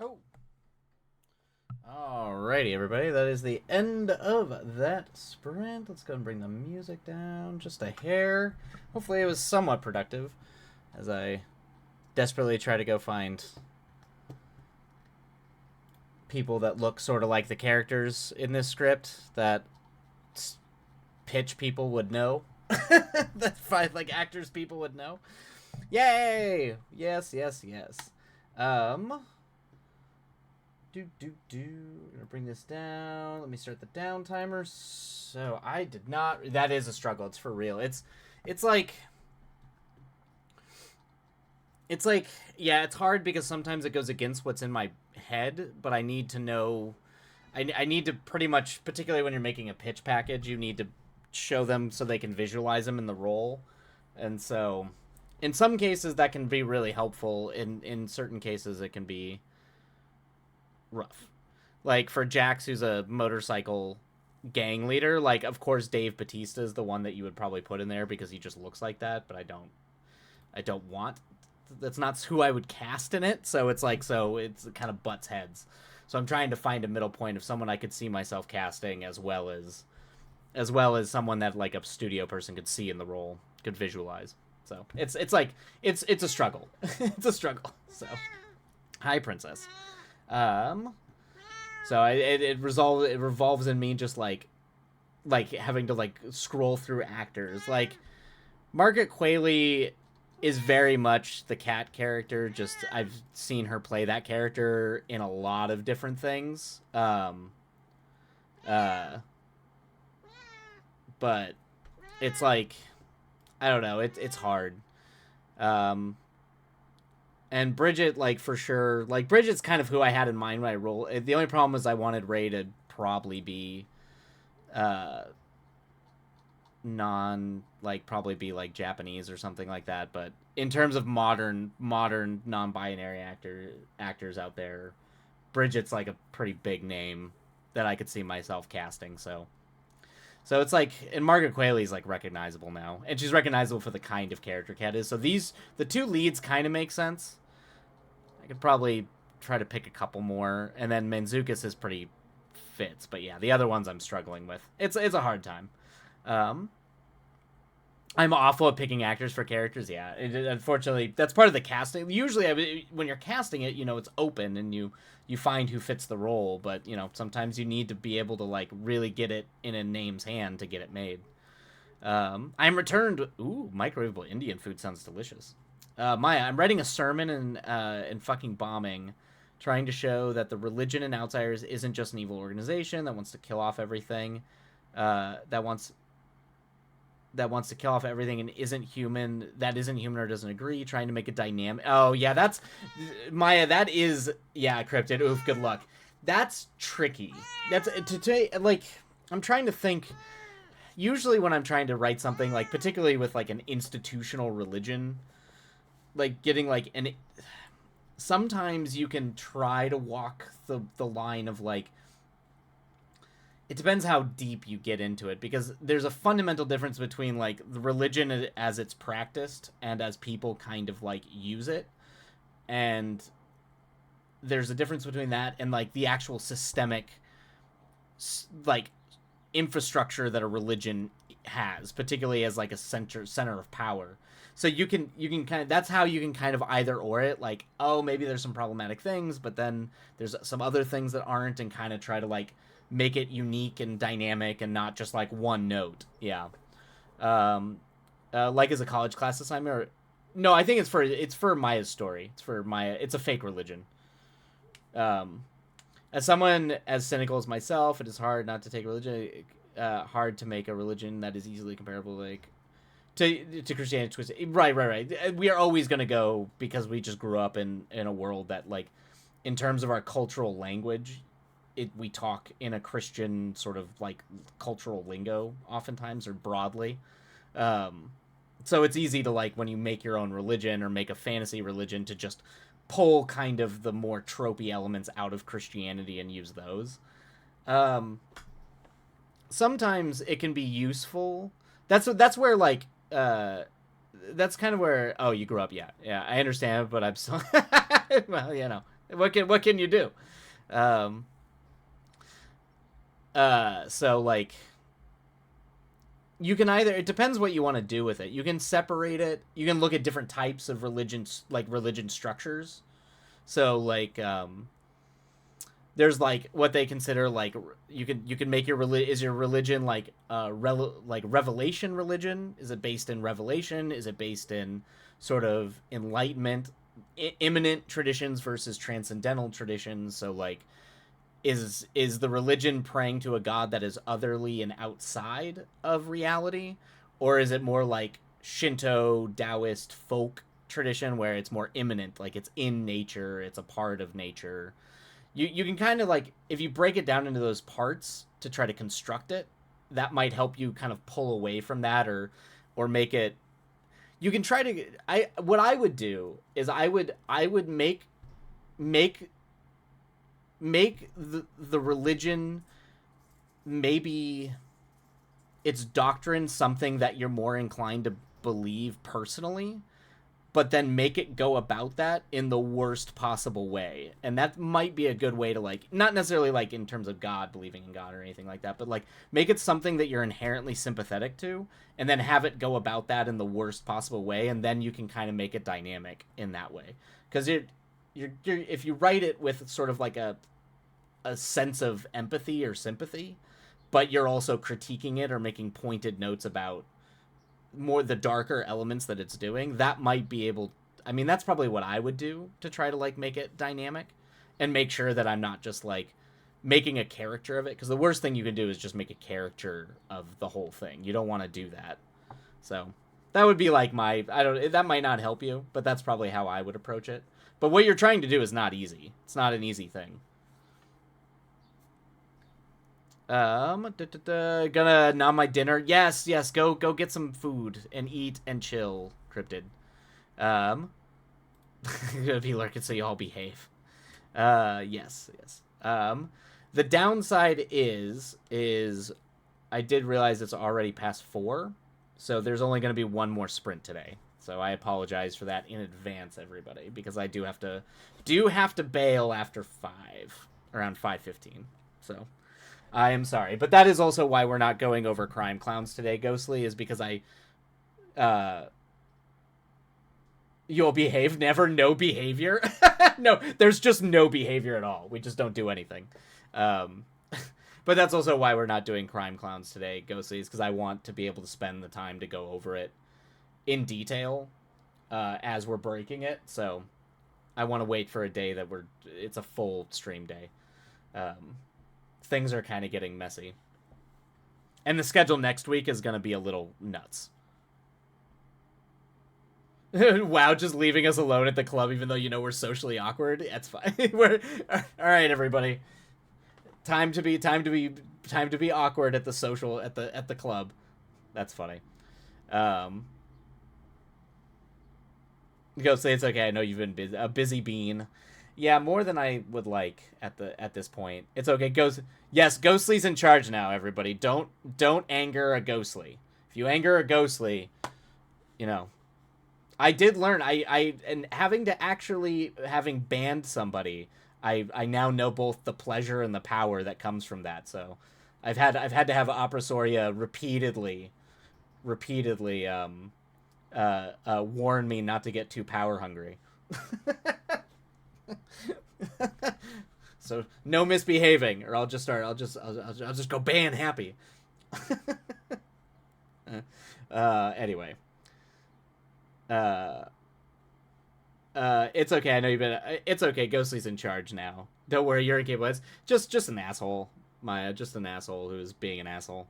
Oh. Alrighty, everybody. That is the end of that sprint. Let's go and bring the music down just a hair. Hopefully it was somewhat productive as I desperately try to go find people that look sort of like the characters in this script that pitch people would know. That find like actors people would know. Yay! Yes, yes, yes. We're gonna bring this down. Let me start the down timer. So I did not. That is a struggle. It's for real. It's like. It's like, yeah, it's hard because sometimes it goes against what's in my head, but I need to know. I need to pretty much, particularly when you're making a pitch package, you need to show them so they can visualize them in the role. And so, in some cases, that can be really helpful. In certain cases, it can be rough. Like for Jax, who's a motorcycle gang leader, like of course Dave Bautista is the one that you would probably put in there because he just looks like that, but I don't want that's not who I would cast in it, so it's like so it's kind of butts heads. So I'm trying to find a middle point of someone I could see myself casting as well as someone that like a studio person could see in the role, could visualize. So it's like it's a struggle. It's a struggle. So hi princess. So it revolves in me just like having to like scroll through actors. Like Margaret Qualley is very much the cat character. Just I've seen her play that character in a lot of different things. But it's like I don't know. It's hard. And Bridget, like for sure, like Bridget's kind of who I had in mind when I roll. The only problem was I wanted Ray to probably be, probably be like Japanese or something like that. But in terms of modern non-binary actors out there, Bridget's like a pretty big name that I could see myself casting. So it's like, and Margaret Qualley's like recognizable now, and she's recognizable for the kind of character Cat is. So the two leads kind of make sense. I could probably try to pick a couple more, and then Manzukis is pretty fits, but yeah, the other ones I'm struggling with. It's a hard time. I'm awful at picking actors for characters. Yeah, unfortunately, that's part of the casting. Usually, when you're casting it, it's open and you find who fits the role. But sometimes you need to be able to like really get it in a name's hand to get it made. I'm returned. Ooh, microwavable Indian food sounds delicious. Maya, I'm writing a sermon and fucking bombing, trying to show that the religion in Outsiders isn't just an evil organization that wants to kill off everything, that wants to kill off everything and isn't human or doesn't agree, trying to make it dynamic. Oh yeah, that's Maya. That is cryptid. Oof, good luck. That's tricky. That's like I'm trying to think. Usually when I'm trying to write something like, particularly with like an institutional religion, like getting like sometimes you can try to walk the line of like, it depends how deep you get into it, because there's a fundamental difference between like the religion as it's practiced and as people kind of like use it, and there's a difference between that and like the actual systemic like infrastructure that a religion has, particularly as like a center of power. So you can kind of, that's how you can kind of either or it, like, oh, maybe there's some problematic things, but then there's some other things that aren't, and kind of try to like make it unique and dynamic and not just like one note. Yeah. Like as a college class assignment, or no, I think it's for Maya's story. It's a fake religion. As someone as cynical as myself, it is hard not to take religion, hard to make a religion that is easily comparable, like to Christianity. Right. We are always going to go, because we just grew up in a world that, like, in terms of our cultural language, we talk in a Christian sort of like cultural lingo oftentimes, or broadly. So it's easy to, like, when you make your own religion or make a fantasy religion, to just pull kind of the more tropey elements out of Christianity and use those. Sometimes it can be useful. That's where like that's kind of where, oh, you grew up, yeah, I understand, but I'm still well, what can you do? Um, so like you can either, it depends what you want to do with it. You can separate it. You can look at different types of religions, like religion structures. So like there's like what they consider like you can make your religion, is your religion like like revelation religion? Is it based in revelation? Is it based in sort of enlightenment, immanent traditions versus transcendental traditions? So like is the religion praying to a god that is otherly and outside of reality, or is it more like Shinto Taoist folk tradition where it's more immanent, like it's in nature, it's a part of nature? You can kind of like, if you break it down into those parts to try to construct it, that might help you kind of pull away from that, or make it, you can try to, I what I would do is I would make make the religion, maybe its doctrine, something that you're more inclined to believe personally, but then make it go about that in the worst possible way. And that might be a good way to, like, not necessarily like in terms of God, believing in God or anything like that, but like make it something that you're inherently sympathetic to, and then have it go about that in the worst possible way, and then you can kind of make it dynamic in that way. Because you're if you write it with sort of like a sense of empathy or sympathy, but you're also critiquing it or making pointed notes about more the darker elements that it's doing, that might be able, I mean, that's probably what I would do to try to like make it dynamic and make sure that I'm not just like making a character of it, because the worst thing you can do is just make a character of the whole thing. You don't want to do that. So that would be like my, I don't, that might not help you, but that's probably how I would approach it. But what you're trying to do is not easy. It's not an easy thing. Gonna nom my dinner. Yes, yes. Go get some food and eat and chill, Cryptid. Um, gonna be lurking, so you all behave. Yes, yes. The downside is I did realize it's already past 4, so there's only gonna be one more sprint today. So I apologize for that in advance, everybody, because I do have to bail after 5, around 5:15. So. I am sorry, but that is also why we're not going over Crime Clowns today, Ghostly, is because you'll behave, never no behavior. No, there's just no behavior at all. We just don't do anything. Um, but that's also why we're not doing Crime Clowns today, Ghostly, is because I want to be able to spend the time to go over it in detail as we're breaking it. So I want to wait for a day that it's a full stream day. Things are kind of getting messy. And the schedule next week is going to be a little nuts. Wow, just leaving us alone at the club even though you know we're socially awkward. That's fine. We're all right, everybody. Time to be awkward at the social at the club. That's funny. Go say it's okay. I know you've been busy, a busy bean. Yeah, more than I would like at this point. It's okay. Yes, Ghostly's in charge now, everybody. Don't anger a Ghostly. If you anger a Ghostly, you know. I did learn and having banned somebody, I now know both the pleasure and the power that comes from that. So I've had to have Opera Soria repeatedly warn me not to get too power hungry. So no misbehaving, or I'll just go ban happy. Anyway, it's okay. I know you've been. It's okay. Ghostly's in charge now. Don't worry, you're incapable. It's just an asshole, Maya. Just an asshole who's being an asshole,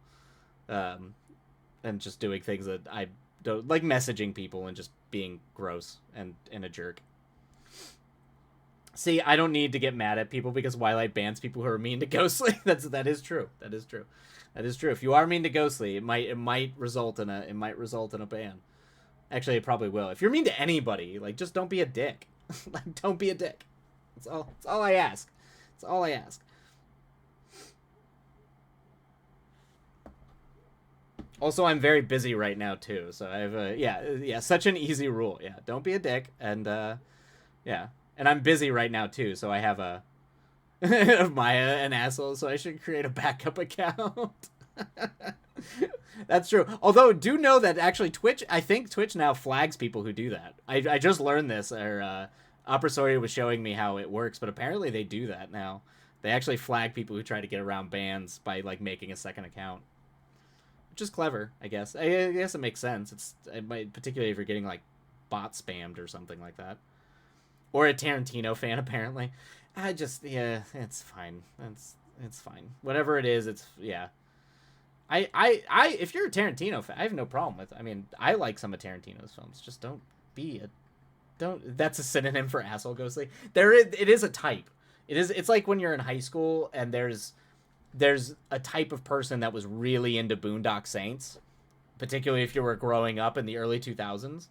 and just doing things that I don't like, messaging people and just being gross and a jerk. See, I don't need to get mad at people because Wildlight bans people who are mean to Ghostly. That is true. That is true. If you are mean to Ghostly, it might result in a ban. Actually, it probably will. If you're mean to anybody, like, just don't be a dick. Like, don't be a dick. That's all I ask. That's all I ask. Also, I'm very busy right now too, so I have such an easy rule. Yeah, don't be a dick, and yeah. And I'm busy right now too, so I have a Maya an asshole, so I should create a backup account. That's true. Although, do know that actually Twitch, I think Twitch now flags people who do that. I just learned this, or Opersori was showing me how it works, but apparently they do that now. They actually flag people who try to get around bans by like making a second account, which is clever, I guess. I guess it makes sense. It might, particularly if you're getting like bot spammed or something like that, or a Tarantino fan apparently. Yeah, it's fine. It's fine. Whatever it is, it's yeah. If you're a Tarantino fan, I have no problem with. I mean, I like some of Tarantino's films. Just don't be a, don't. That's a synonym for asshole, Ghostly. It is a type. It's like when you're in high school and there's a type of person that was really into Boondock Saints, particularly if you were growing up in the early 2000s.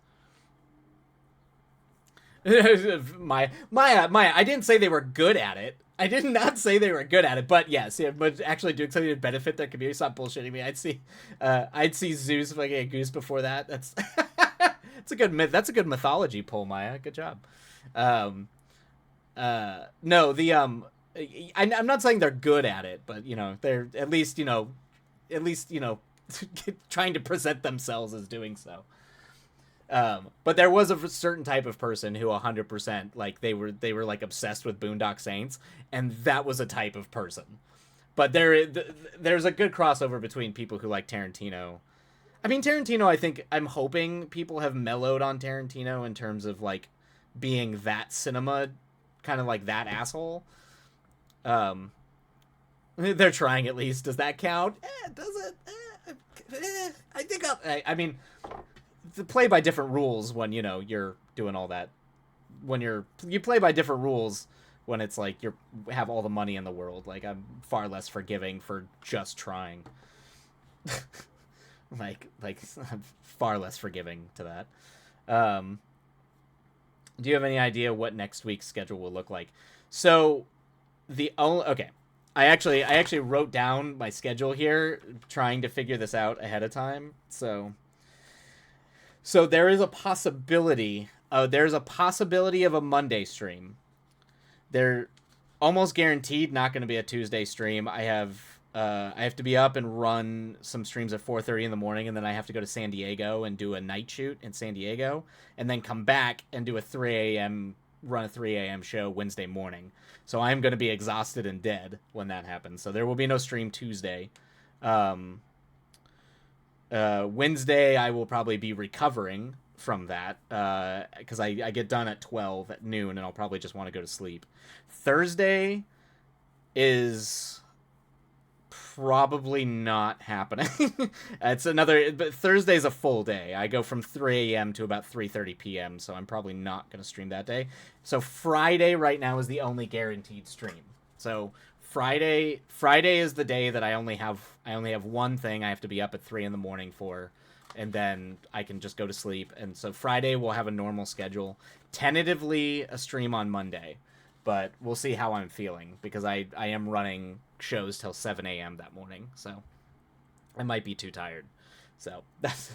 Maya, I didn't say they were good at it. I did not say they were good at it, but yes, but actually doing something to benefit their community. Stop bullshitting me. I'd see Zeus if I get a goose before that. That's it's a good myth. That's a good mythology pull, Maya. Good job. No, I'm not saying they're good at it, but you know, they're at least trying to present themselves as doing so. But there was a certain type of person who 100% like they were like obsessed with Boondock Saints, and that was a type of person. But there's a good crossover between people who like Tarantino. I mean, Tarantino, I think I'm hoping people have mellowed on Tarantino in terms of like being that cinema, kind of like that asshole. They're trying at least. Does that count? Does it? I think I mean, to play by different rules when you're doing all that. When you play by different rules when it's like you have all the money in the world. Like I'm far less forgiving for just trying. like I'm far less forgiving to that. Do you have any idea what next week's schedule will look like? So okay. I actually wrote down my schedule here, trying to figure this out ahead of time. So there is a possibility. There's a possibility of a Monday stream. They're almost guaranteed not going to be a Tuesday stream. I have to be up and run some streams at 4:30 in the morning, and then I have to go to San Diego and do a night shoot in San Diego, and then come back and do a 3 a.m. run a 3 a.m. show Wednesday morning. So I'm going to be exhausted and dead when that happens. So there will be no stream Tuesday. Wednesday I will probably be recovering from that because I get done at 12 at noon, and I'll probably just want to go to sleep. Thursday is probably not happening. But Thursday's a full day. I go from 3 a.m. to about 3:30 p.m., so I'm probably not going to stream that day. So Friday right now is the only guaranteed stream. So Friday is the day that I only have one thing I have to be up at 3 in the morning for, and then I can just go to sleep. And so Friday we'll have a normal schedule. Tentatively a stream on Monday, but we'll see how I'm feeling because I am running shows till 7 a.m. that morning, so I might be too tired. So that's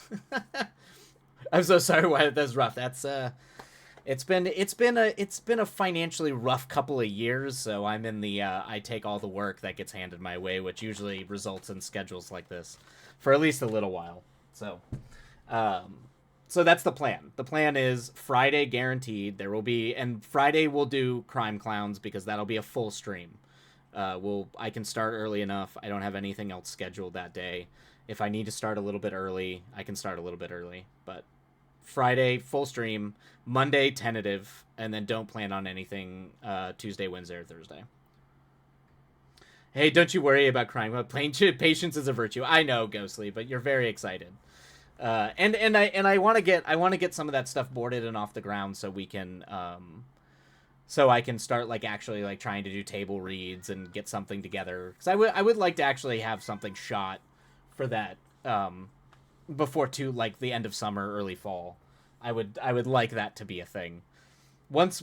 I'm so sorry why that's rough. That's it's been a financially rough couple of years, so I'm in the I take all the work that gets handed my way, which usually results in schedules like this for at least a little while. So so that's the plan. The plan is Friday guaranteed. There will be, and Friday we'll do Crime Clowns because that'll be a full stream. I can start early enough. I don't have anything else scheduled that day. If I need to start a little bit early, I can start a little bit early. But Friday, full stream. Monday, tentative. And then don't plan on anything Tuesday, Wednesday, or Thursday. Hey, don't you worry about crime. Patience is a virtue. I know, Ghostly, but you're very excited. And I want to get some of that stuff boarded and off the ground so we can... So I can start like actually like trying to do table reads and get something together, because I would like to actually have something shot for that before like the end of summer, early fall. I would like that to be a thing. Once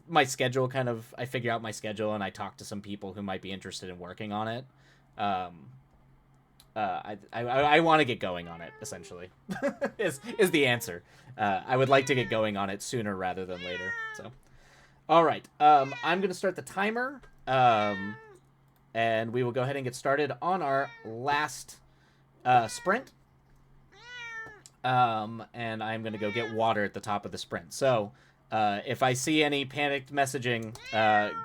my schedule I figure out my schedule and I talk to some people who might be interested in working on it. I want to get going on it, essentially. is the answer. I would like to get going on it sooner rather than later. So. All right. I'm gonna start the timer. And we will go ahead and get started on our last sprint. And I'm gonna go get water at the top of the sprint. So, if I see any panicked messaging,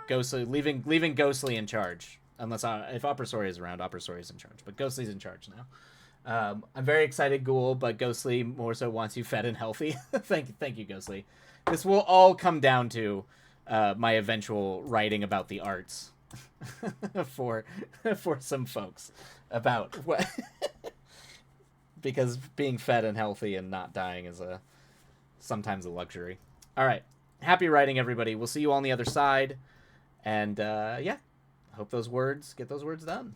Ghostly leaving Ghostly in charge. Unless if Upper Story is around, Upper Story is in charge. But Ghostly's in charge now. I'm very excited, Ghoul, but Ghostly more so wants you fed and healthy. thank you, Ghostly. This will all come down to my eventual writing about the arts for some folks about what because being fed and healthy and not dying is sometimes a luxury. All right, happy writing, everybody. We'll see you on the other side, and yeah, hope those words get those words done.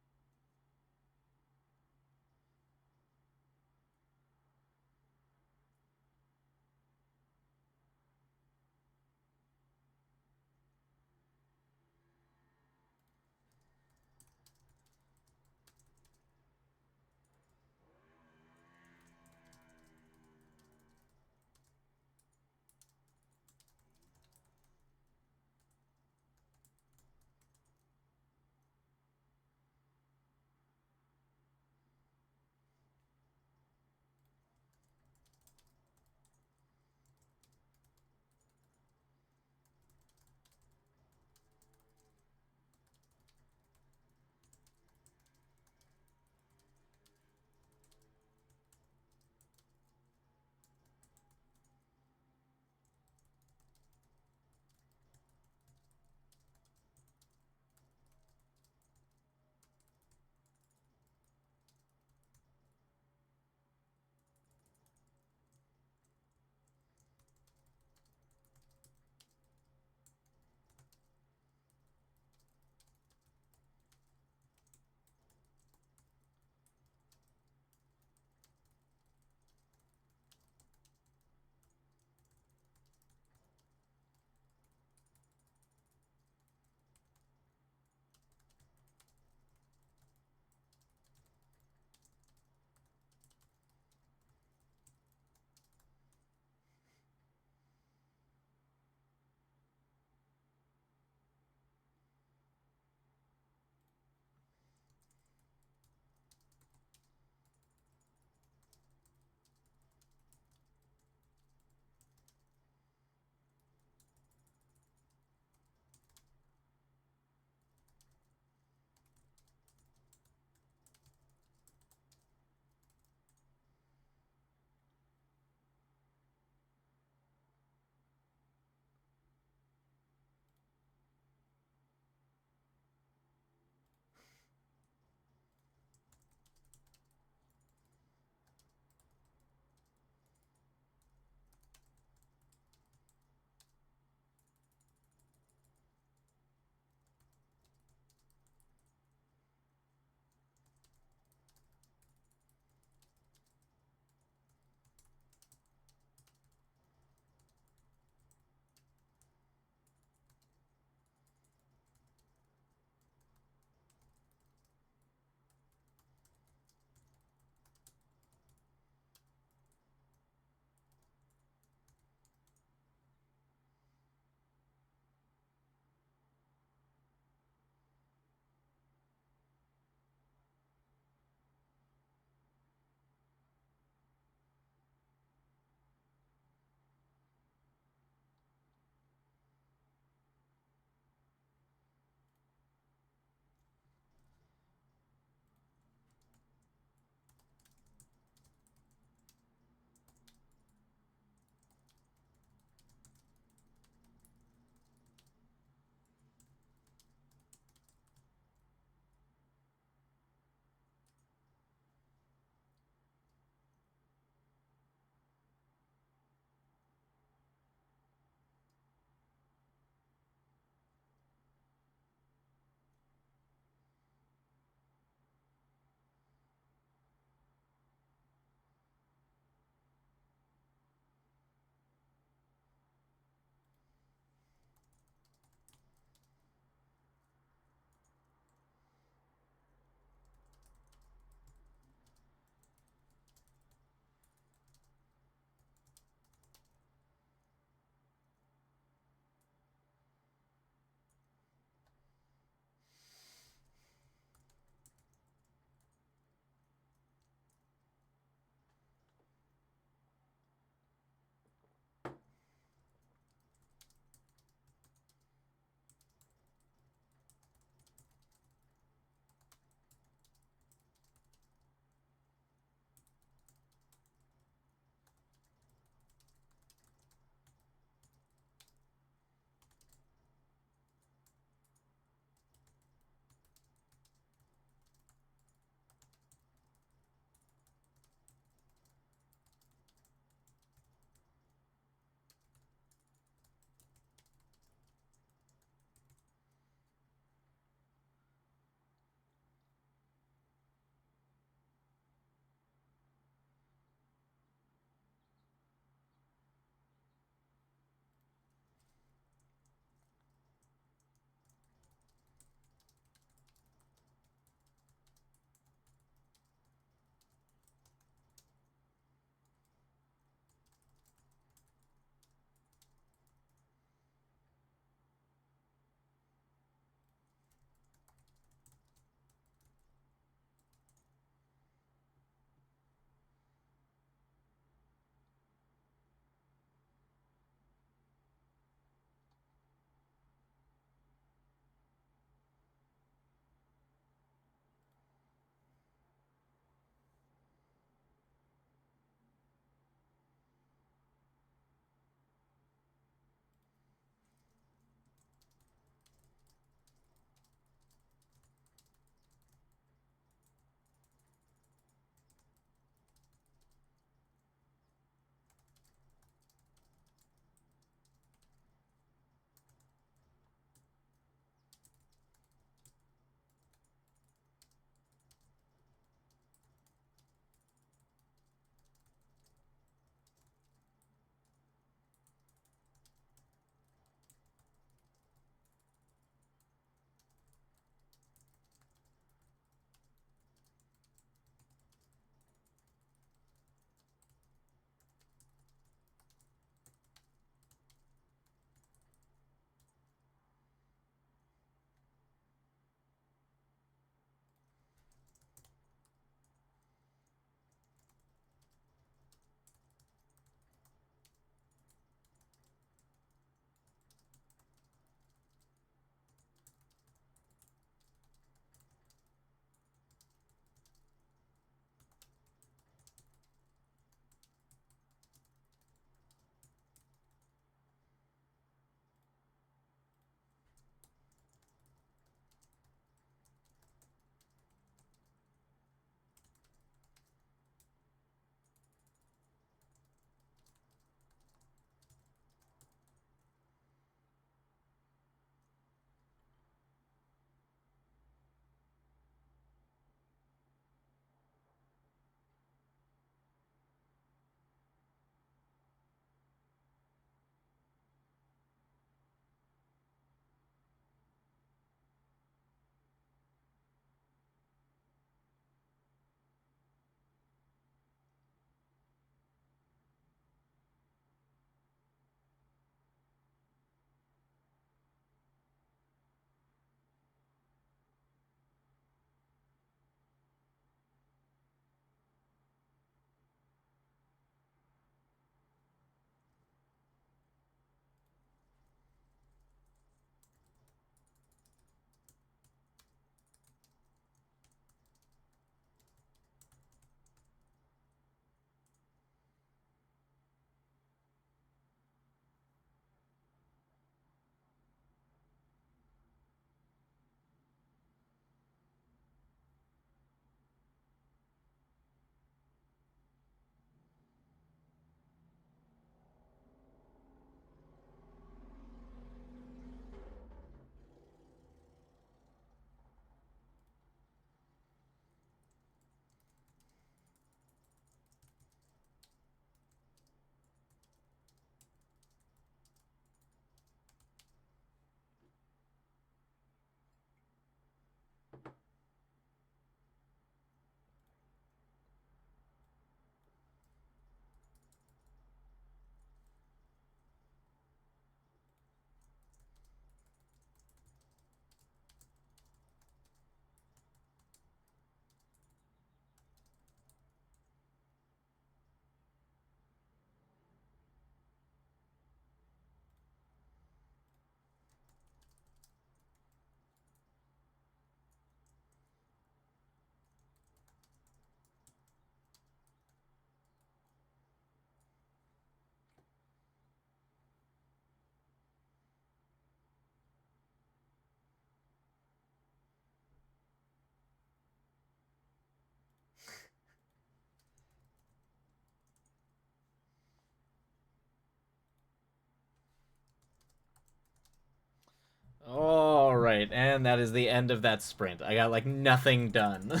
All right, and that is the end of that sprint. I got like nothing done.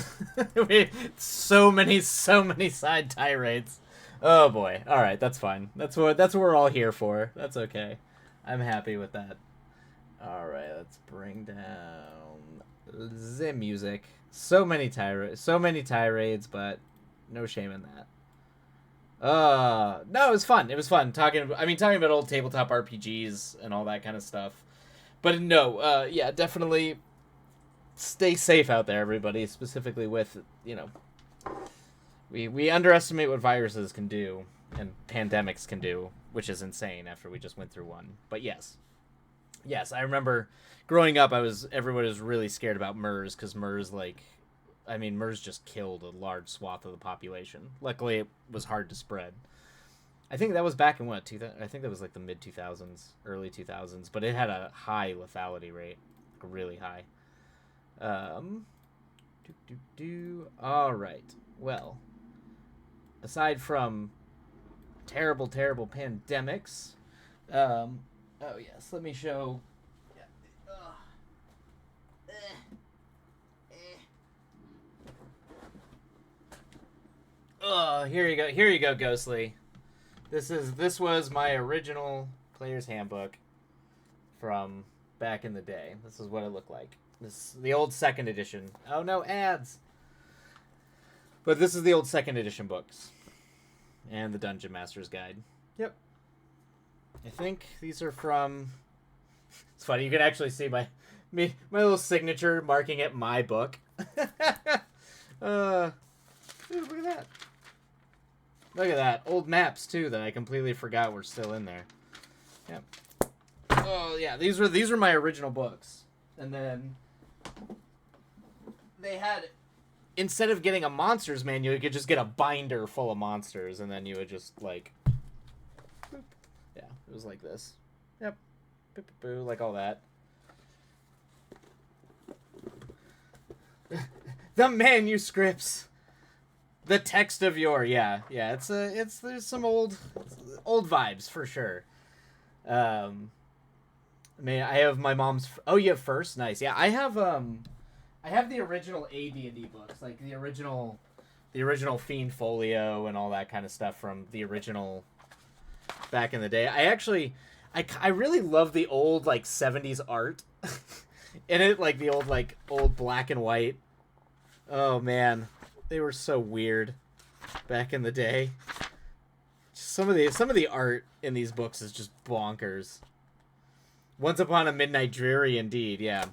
So many side tirades. Oh boy. All right, that's fine. That's what we're all here for. That's okay. I'm happy with that. All right, let's bring down the music. So many tirades, but no shame in that. No, it was fun. It was fun talking about old tabletop RPGs and all that kind of stuff. But no, yeah, definitely stay safe out there, everybody. Specifically with, we underestimate what viruses can do and pandemics can do, which is insane after we just went through one. But yes, I remember growing up, everybody was really scared about MERS because MERS just killed a large swath of the population. Luckily, it was hard to spread. I think that was back in what, 2000? I think that was like the mid 2000s, early 2000s, but it had a high lethality rate, really high. All right. Well, aside from terrible pandemics, oh yes, let me show. Here you go, Ghostly. This was my original player's handbook from back in the day. This is what it looked like. This the old second edition. Oh no, ads. But this is the old second edition books. And the Dungeon Master's Guide. Yep. I think these are from... It's funny, you can actually see my little signature marking it my book. Dude, look at that. Look at that. Old maps, too, that I completely forgot were still in there. Yep. Oh, yeah. These were my original books. And then they had... Instead of getting a monsters manual, you could just get a binder full of monsters, and then you would just, like... Boop. Yeah, it was like this. Yep. Boop, boop, boo, like all that. The manuscripts! The text of your, yeah, there's some old vibes for sure. I have my mom's. Oh, you have first, nice. Yeah, I have the original AD&D books, like the original Fiend Folio and all that kind of stuff from the original back in the day. I really love the old like 70s art in it, like the old black and white. Oh man. They were so weird back in the day. Some of the art in these books is just bonkers. Once Upon a Midnight Dreary, indeed. Yeah.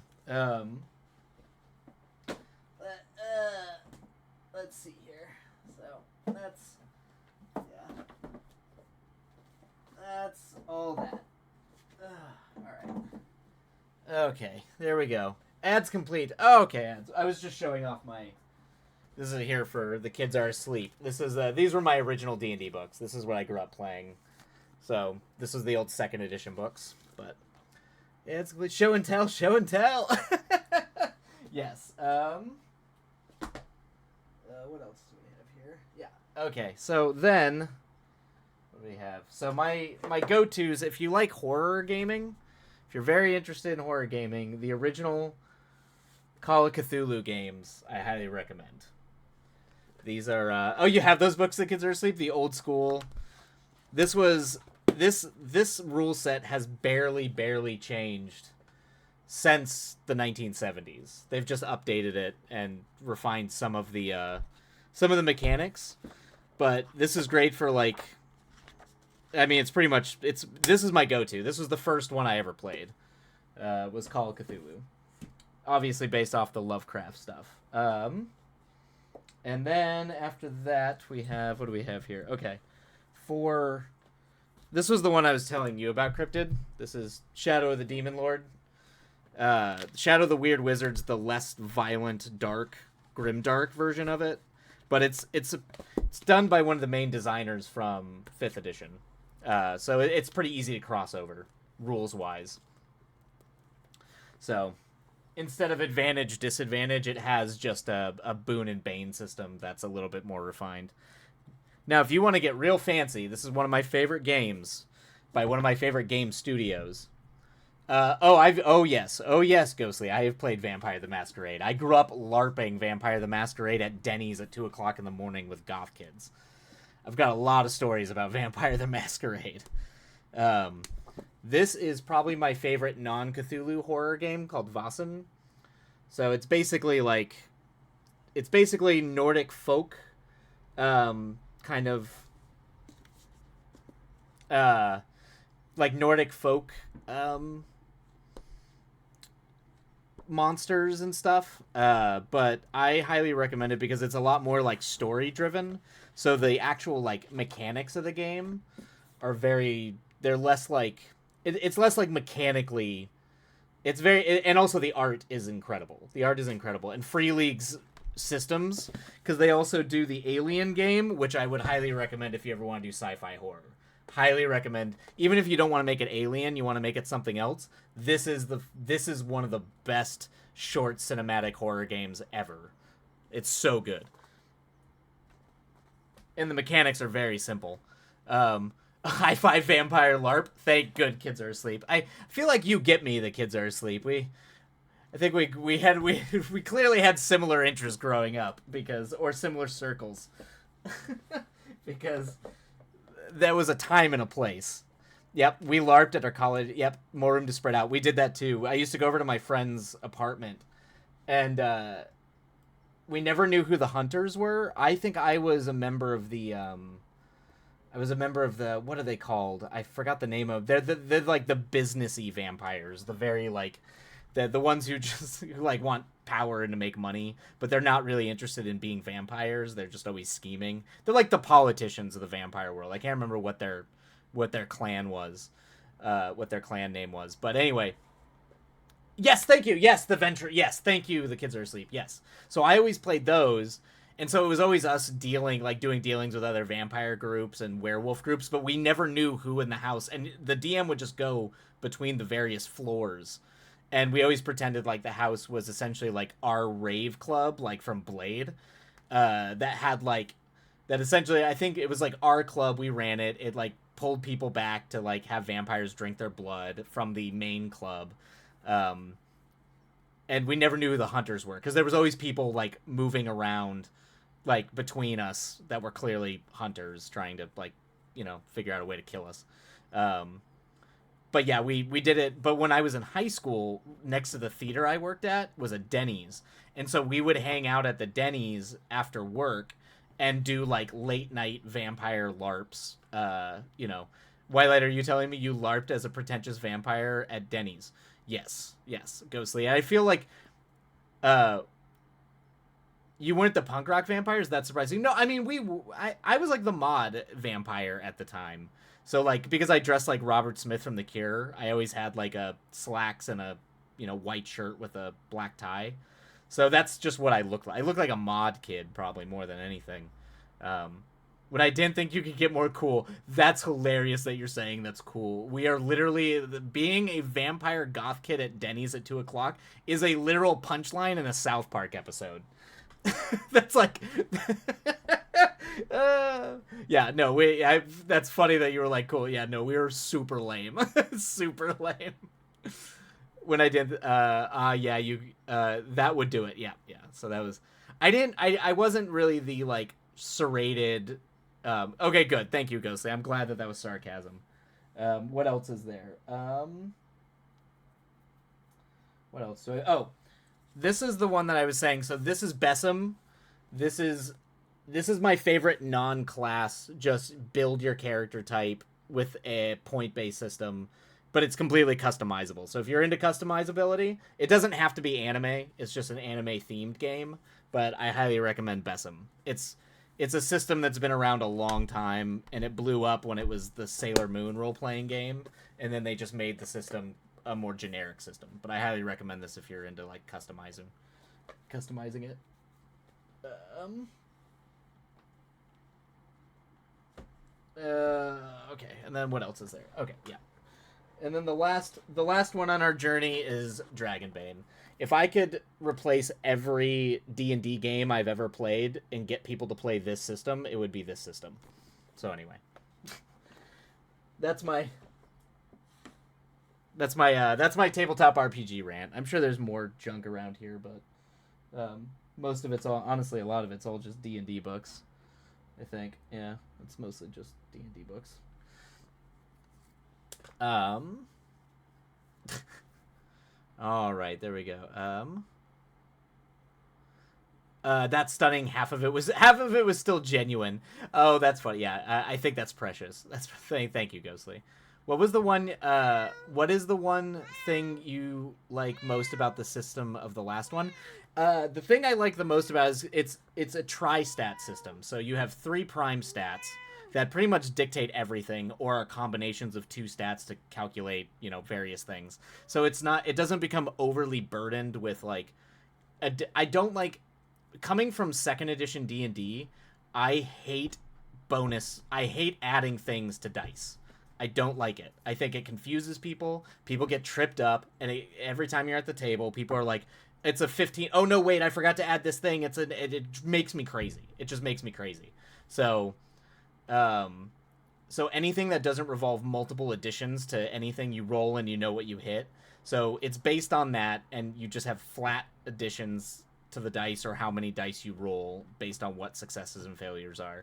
Let's see here. So that's all that. All right. Okay, there we go. Ads complete. Okay, ads. I was just showing off my. This is here for the kids are asleep. This is these were my original D&D books. This is what I grew up playing. So this was the old second edition books, but yeah, it's show and tell. Yes. What else do we have here? Yeah. Okay. So then, what do we have? So my go-tos, if you like horror gaming, if you're very interested in horror gaming, the original Call of Cthulhu games I highly recommend. These are oh, you have those books that kids are asleep, the old school. This rule set has barely changed since the 1970s. They've just updated it and refined some of the mechanics. But this is great for like it's pretty much this is my go-to. This was the first one I ever played. Was Call of Cthulhu. Obviously based off the Lovecraft stuff. And then after that we have, what do we have here? Okay. This was the one I was telling you about, Cryptid. This is Shadow of the Demon Lord. Shadow of the Weird Wizard's the less violent, grimdark version of it. But it's done by one of the main designers from 5th edition. So it's pretty easy to cross over, rules-wise. So instead of advantage, disadvantage, it has just a boon and bane system that's a little bit more refined. Now, if you want to get real fancy, this is one of my favorite games by one of my favorite game studios. Oh yes, Ghostly. I have played Vampire the Masquerade. I grew up LARPing Vampire the Masquerade at Denny's at 2 o'clock in the morning with goth kids. I've got a lot of stories about Vampire the Masquerade. Um, this is probably my favorite non-Cthulhu horror game called Vaesen. So it's basically Nordic folk, kind of, uh, like Nordic folk, monsters and stuff. But I highly recommend it because it's a lot more like story driven. So the actual like mechanics of the game are they're less like it's less like mechanically. It's very, and also the art is incredible. The art is incredible, and Free League's systems, because they also do the Alien game, which I would highly recommend if you ever want to do sci-fi horror. Highly recommend. Even if you don't want to make it Alien, you want to make it something else. This is one of the best short cinematic horror games ever. It's so good, and the mechanics are very simple. High five vampire LARP. Thank good kids are asleep. I feel like you get me. The kids are asleep. I think we clearly had similar interests growing up or similar circles, because there was a time and a place. Yep, we LARPed at our college. Yep, more room to spread out. We did that too. I used to go over to my friend's apartment, and we never knew who the hunters were. I think I was a member of the what are they called? I forgot the name of. They're like the businessy vampires, the very like the ones who just who like want power and to make money, but they're not really interested in being vampires. They're just always scheming. They're like the politicians of the vampire world. I can't remember what their clan was, what their clan name was. But anyway, yes, thank you. Yes, the venture. Yes, thank you. The kids are asleep. Yes. So I always played those. And so it was always us doing dealings with other vampire groups and werewolf groups, but we never knew who in the house. And the DM would just go between the various floors. And we always pretended like the house was essentially like our rave club, like from Blade, that essentially, I think it was like our club. We ran it. It like pulled people back to like have vampires drink their blood from the main club. And we never knew who the hunters were because there was always people like moving around like between us that were clearly hunters trying to like, figure out a way to kill us. But yeah, we did it. But when I was in high school, next to the theater I worked at was a Denny's. And so we would hang out at the Denny's after work and do like late night vampire LARPs. Whitelight, are you telling me you LARPed as a pretentious vampire at Denny's? Yes, Ghostly. I feel like you weren't the punk rock vampires. That's surprising. No, I mean I was like the mod vampire at the time. So like because I dressed like Robert Smith from The Cure, I always had like a slacks and a white shirt with a black tie. So that's just what I looked like. I looked like a mod kid probably more than anything. When I didn't think you could get more cool. That's hilarious that you're saying that's cool. We are literally being a vampire goth kid at Denny's at 2 o'clock is a literal punchline in a South Park episode. That's like yeah, no, that's funny that you were like cool. Yeah, no, we were super lame. Super lame. When I did yeah, you that would do it. Yeah. So that was I wasn't really the like serrated okay, good. Thank you, Ghostly. I'm glad that was sarcasm. What else is there? What else do this is the one that I was saying. So this is Besom. This is my favorite non-class. Just build your character type with a point-based system, but it's completely customizable. So if you're into customizability, it doesn't have to be anime. It's just an anime-themed game. But I highly recommend Besom. It's a system that's been around a long time, and it blew up when it was the Sailor Moon role-playing game, and then they just made the system a more generic system. But I highly recommend this if you're into like customizing it. Okay, and then what else is there? Okay, yeah. And then the last one on our journey is Dragonbane. If I could replace every D&D game I've ever played and get people to play this system, it would be this system. So anyway, that's That's my tabletop RPG rant. I'm sure there's more junk around here, but most of it's all, honestly, a lot of it's all just D&D books. I think, yeah, it's mostly just D&D books. All right, there we go. That's stunning. Half of it was still genuine. Oh, that's funny. Yeah, I think that's precious. That's thank you, Ghostly. What was the one? What is the one thing you like most about the system of the last one? The thing I like the most about is it's a tri-stat system. So you have 3 prime stats that pretty much dictate everything, or are combinations of 2 stats to calculate, various things. So it doesn't become overly burdened with like. I don't like coming from 2nd edition D&D. I hate adding things to dice. I don't like it. I think it confuses people. People get tripped up, and every time you're at the table, people are like, "It's a 15. Oh no, wait, I forgot to add this thing." It makes me crazy. It just makes me crazy. So, so anything that doesn't revolve multiple additions to anything you roll and you know what you hit. So it's based on that, and you just have flat additions to the dice or how many dice you roll based on what successes and failures are.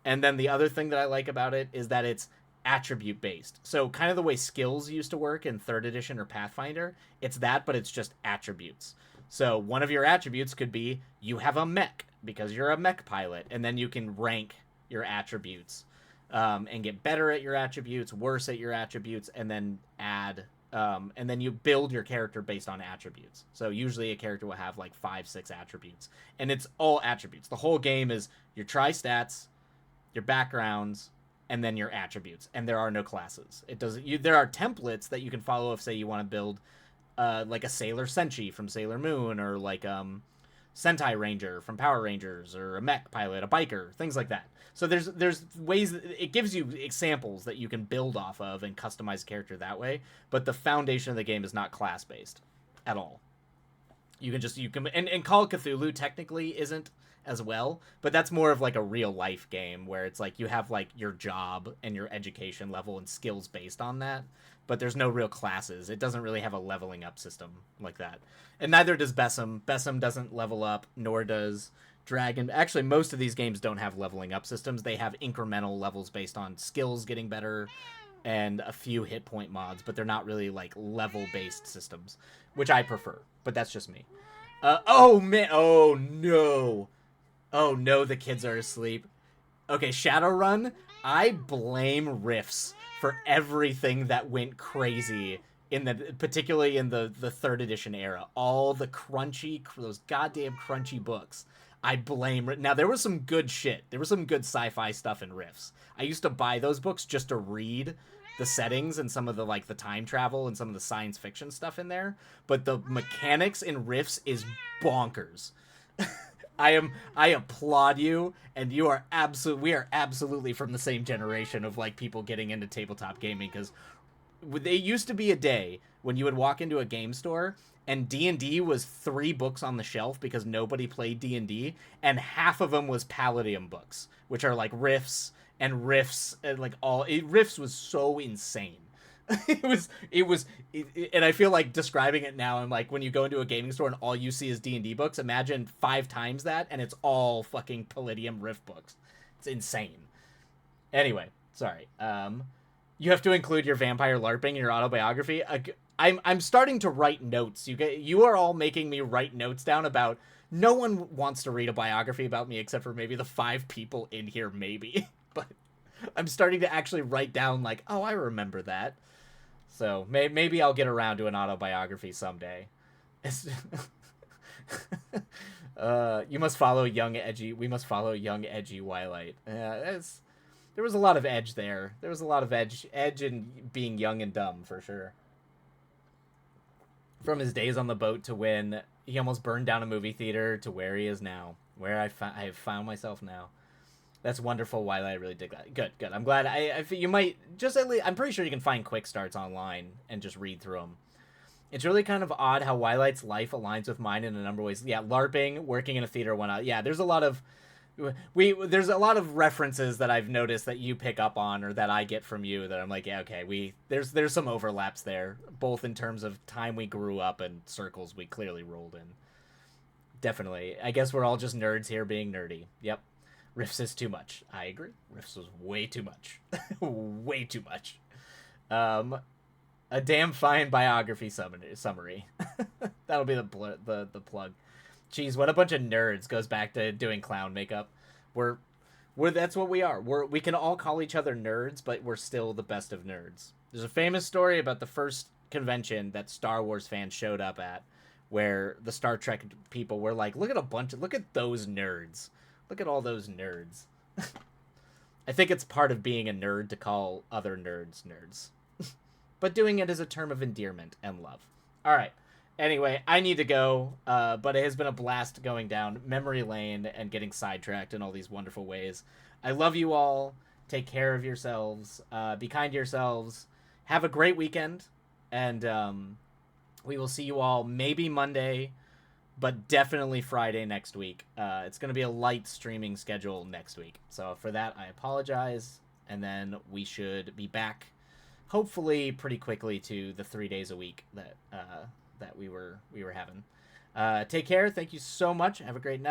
And then the other thing that I like about it is that it's attribute based. So kind of the way skills used to work in 3rd edition or Pathfinder, it's that, but it's just attributes. So one of your attributes could be you have a mech because you're a mech pilot, and then you can rank your attributes and get better at your attributes, worse at your attributes, and then add and then you build your character based on attributes. So usually a character will have like 5-6 attributes, and it's all attributes. The whole game is your tri-stats, your backgrounds, and then your attributes, and there are no classes. There are templates that you can follow if, say, you want to build like a Sailor Senshi from Sailor Moon, or like Sentai Ranger from Power Rangers, or a mech pilot, a biker, things like that. So there's ways that it gives you examples that you can build off of and customize a character that way, but the foundation of the game is not class based at all. You can and Call of Cthulhu technically isn't as well, but that's more of like a real life game where it's like you have like your job and your education level and skills based on that, but there's no real classes. It doesn't really have a leveling up system like that, and neither does Besom. Besom doesn't level up, nor does Dragon. Actually, most of these games don't have leveling up systems. They have incremental levels based on skills getting better and a few hit point mods, but they're not really like level based systems, which I prefer, but that's just me. Oh man, oh no, the kids are asleep. Okay, Shadowrun, I blame Rifts for everything that went crazy particularly in the 3rd edition era. All the those goddamn crunchy books. I blame. Now there was some good shit. There was some good sci-fi stuff in Rifts. I used to buy those books just to read the settings and some of the like the time travel and some of the science fiction stuff in there. But the mechanics in Rifts is bonkers. I applaud you, and we are absolutely from the same generation of like people getting into tabletop gaming, because there used to be a day when you would walk into a game store and D&D was 3 books on the shelf because nobody played D&D, and half of them was Palladium books, which are like Rifts, and like Rifts was so insane. And I feel like describing it now, and like when you go into a gaming store and all you see is D&D books, imagine 5 times that, and it's all fucking Palladium Rift books. It's insane. Anyway, sorry. You have to include your vampire LARPing in your autobiography. I'm starting to write notes. You are all making me write notes down about. No one wants to read a biography about me except for maybe the 5 people in here, maybe. But I'm starting to actually write down like, oh, I remember that. So maybe I'll get around to an autobiography someday. We must follow young edgy Wilight. There was a lot of edge there. There was a lot of edge in being young and dumb, for sure. From his days on the boat to when he almost burned down a movie theater to where he is now, where I have found myself now. That's wonderful, Wiley. I really dig that. Good. I'm glad. You might just at least. I'm pretty sure you can find quick starts online and just read through them. It's really kind of odd how Wilight's life aligns with mine in a number of ways. Yeah, LARPing, working in a theater, whatnot. Yeah, there's a lot of there's a lot of references that I've noticed that you pick up on or that I get from you that I'm like, yeah, okay, there's some overlaps there, both in terms of time we grew up and circles we clearly rolled in. Definitely. I guess we're all just nerds here being nerdy. Yep. Riffs is too much. I agree. Riffs was way too much. Way too much. Um, a damn fine biography summary. That'll be the plug. Jeez, what a bunch of nerds goes back to doing clown makeup. We're that's what we are. We can all call each other nerds, but we're still the best of nerds. There's a famous story about the first convention that Star Wars fans showed up at, where the Star Trek people were like, look at those nerds. Look at all those nerds. I think it's part of being a nerd to call other nerds nerds. But doing it as a term of endearment and love. All right. Anyway, I need to go, but it has been a blast going down memory lane and getting sidetracked in all these wonderful ways. I love you all. Take care of yourselves. Be kind to yourselves. Have a great weekend. And we will see you all maybe Monday, but definitely Friday next week. It's going to be a light streaming schedule next week. So for that, I apologize. And then we should be back, hopefully pretty quickly, to the 3 days a week that we were having. Take care. Thank you so much. Have a great night.